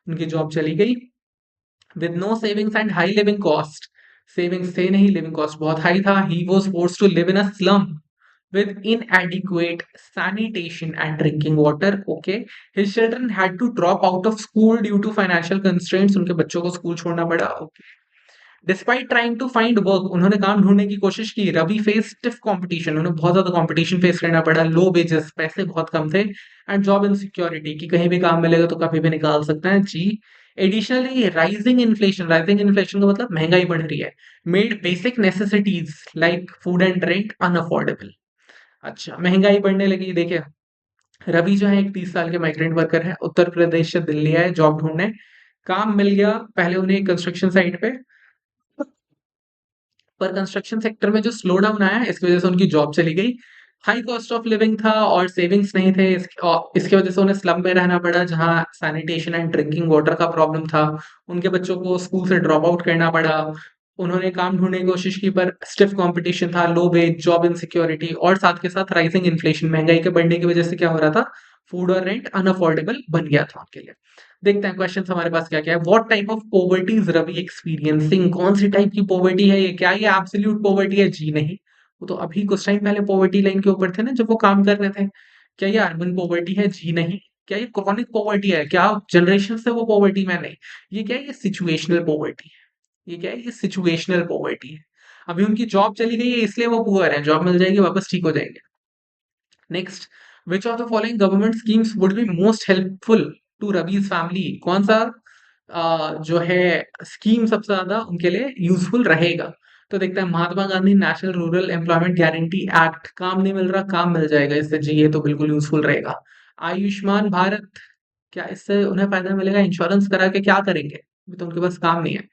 उनकी जॉब चली गई। With no savings and high living cost. Savings थे नहीं, लिविंग कॉस्ट बहुत हाई था। He was forced to live in a slum with inadequate sanitation and drinking water. Okay, his children had to drop out of school due to financial constraints. उनके बच्चों को स्कूल छोड़ना पड़ा। Okay. Despite trying to find work, उन्होंने काम ढूंढने की कोशिश की। रवि फेस स्टिफ कंपटीशन, उन्हें बहुत ज्यादा कंपटीशन फेस करना पड़ा। लो वेजेस, पैसे बहुत कम थे। एंड जॉब इनसिक्योरिटी, कि कहीं भी काम मिलेगा तो कभी भी निकाल सकते हैं जी। Additionally rising inflation, rising inflation का मतलब महंगाई बढ़ रही है। Made basic necessities like food and rent unaffordable. अच्छा, महंगाई बढ़ने लगी। देखिए, रवि जो है एक 30 साल के माइग्रेंट वर्कर है, उत्तर प्रदेश से दिल्ली आए जॉब ढूंढने। काम मिल गया पहले उन्हें कंस्ट्रक्शन साइट पे, पर कंस्ट्रक्शन सेक्टर में जो स्लो डाउन आया इसकी वजह से उनकी जॉब चली गई। हाई कॉस्ट ऑफ लिविंग था और सेविंग्स नहीं थे, इसकी वजह से उन्हें स्लम में रहना पड़ा जहां सैनिटेशन एंड ड्रिंकिंग वाटर का प्रॉब्लम था। उनके बच्चों को स्कूल से ड्रॉप आउट करना पड़ा। उन्होंने काम ढूंढने की कोशिश की पर स्टिफ कंपटीशन था, लो वेज, जॉब इनसिक्योरिटी और साथ के साथ राइजिंग इन्फ्लेशन, महंगाई के बढ़ने की वजह से क्या हो रहा था, फूड और रेंट अनअफोर्डेबल बन गया था उनके लिए। देखते हैं क्वेश्चन हमारे पास क्या क्या है। What type of poverty is Ravi experiencing? कौन सी टाइप की पॉवर्टी है ये? क्या ये एब्सोल्यूट पॉवर्टी है? जी नहीं। वो तो अभी कुछ टाइम पहले पॉवर्टी लाइन के ऊपर थे ना, जब वो काम कर रहे थे। क्या ये अर्बन पॉवर्टी है? जी नहीं। क्या ये क्रॉनिक पॉवर्टी है? क्या जनरेशन से वो पॉवर्टी में? नहीं। ये क्या है? ये सिचुएशनल पॉवर्टी है। ये क्या है? ये सिचुएशनल पॉवर्टी है। अभी उनकी जॉब चली गई है इसलिए वो पुअर है, जॉब मिल जाएगी वापस ठीक हो जाएंगे। Next, which of the following government schemes would be most helpful to Ravi's family? कौन सा जो है स्कीम सबसे ज्यादा उनके लिए यूजफुल रहेगा? तो देखते हैं, Mahatma Gandhi national rural employment guarantee act. काम नहीं मिल रहा, काम मिल जाएगा इससे जी, ये तो बिल्कुल यूजफुल रहेगा। आयुष्मान भारत, क्या इससे उन्हें फायदा मिलेगा? इंश्योरेंस करा के क्या करेंगे? अभी तो उनके पास काम नहीं है।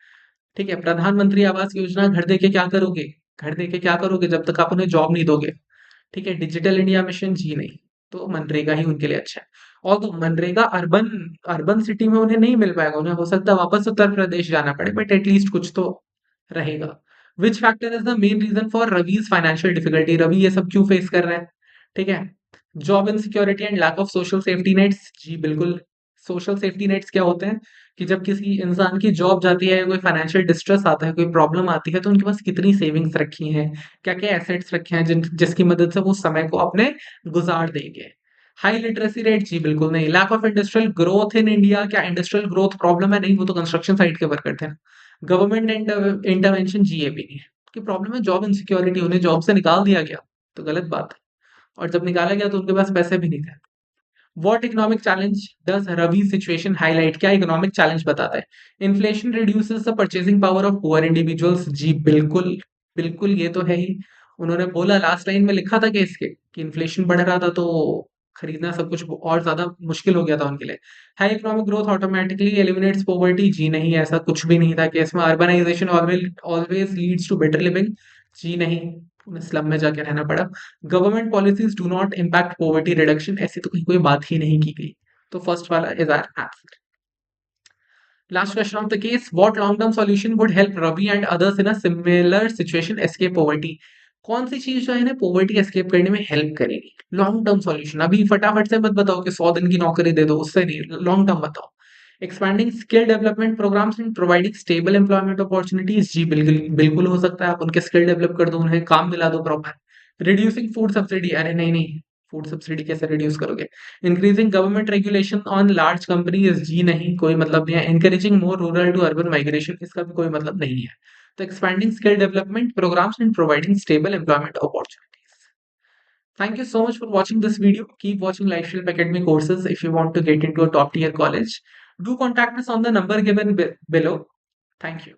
ठीक है। प्रधानमंत्री आवास योजना, घर देके क्या करोगे? घर देके क्या करोगे जब तक आप उन्हें जॉब नहीं दोगे? ठीक है। डिजिटल इंडिया मिशन, जी नहीं। तो मनरेगा ही उनके लिए अच्छा है। और तो मनरेगा अर्बन अर्बन सिटी में उन्हें नहीं मिल पाएगा, उन्हें हो सकता है वापस उत्तर प्रदेश जाना पड़े, बट एटलीस्ट कुछ तो रहेगा। Which factor is the main reason for Ravi's financial difficulty? Ravi ये सब क्यों फेस कर रहे हैं? ठीक है। Job insecurity and lack of social safety nets, जी बिल्कुल। सोशल सेफ्टी नेट्स क्या होते हैं कि जब किसी इंसान की जॉब जाती है, कोई फाइनेंशियल डिस्ट्रेस आता है, कोई प्रॉब्लम आती है, तो उनके पास कितनी सेविंग्स रखी हैं, क्या क्या एसेट्स रखे हैं जिसकी मदद से वो समय को अपने गुजार देंगे। हाई लिटरेसी रेट, जी बिल्कुल नहीं। Lack of industrial growth in India, क्या इंडस्ट्रियल ग्रोथ प्रॉब्लम है? नहीं, वो तो कंस्ट्रक्शन साइट के वर्कर थे। गवर्नमेंट इंटरवेंशन, जी ये भी नहीं है कि प्रॉब्लम है। जॉब इनसिक्योरिटी, उन्हें जॉब से निकाल दिया गया तो गलत बात है, और जब निकाला गया तो उनके पास पैसे भी नहीं थे। What economic challenge does Ravi situation highlight? क्या इकोनॉमिक चैलेंज बताता है? Inflation reduces the purchasing power of poor individuals, जी बिल्कुल। बिल्कुल, ये तो है ही। उन्होंने बोला, लास्ट लाइन में लिखा था कि इसके कि इन्फ्लेशन बढ़ रहा था तो खरीदना सब कुछ और ज्यादा मुश्किल हो गया था उनके लिए। High economic growth automatically eliminates poverty, जी नहीं, ऐसा कुछ भी नहीं था कि इसमें urbanisation always always leads to better living, जी नहीं। उन्हें स्लम में जाके रहना पड़ा। Government policies do not impact poverty reduction, ऐसी तो कहीं कोई बात ही नहीं की गई। तो फर्स्ट वाला is our answer. Last question of the case, what long term solution would help Ravi and others in a similar situation escape poverty? कौन सी चीज जो है ना पॉवर्टी एस्केप करने में हेल्प करेगी? लॉन्ग टर्म सॉल्यूशन, अभी फटाफट से मत बताओ कि 100 दिन की नौकरी दे दो, उससे नहीं, लॉन्ग टर्म बताओ। Expanding skill development programmes and providing stable employment opportunities, जी बिल्कुल बिल्कुल हो सकता है। आप उनके स्किल डेवलप कर दो, उन्हें काम दिला दो प्रॉपर। रिड्यूसिंग फूड सब्सिडी, अरे नहीं नहीं, फूड सब्सिडी कैसे रिड्यूस करोगे? Increasing government regulation on large companies, जी नहीं, कोई मतलब नहीं है। Encouraging more rural to urban migration, इसका भी कोई मतलब नहीं है। तो expanding skill development programmes and providing stable employment opportunities. Thank you so much for watching this video. Keep watching Lifestyle Academy courses if you want to get into a top tier college. Do contact us on the number given below. Thank you.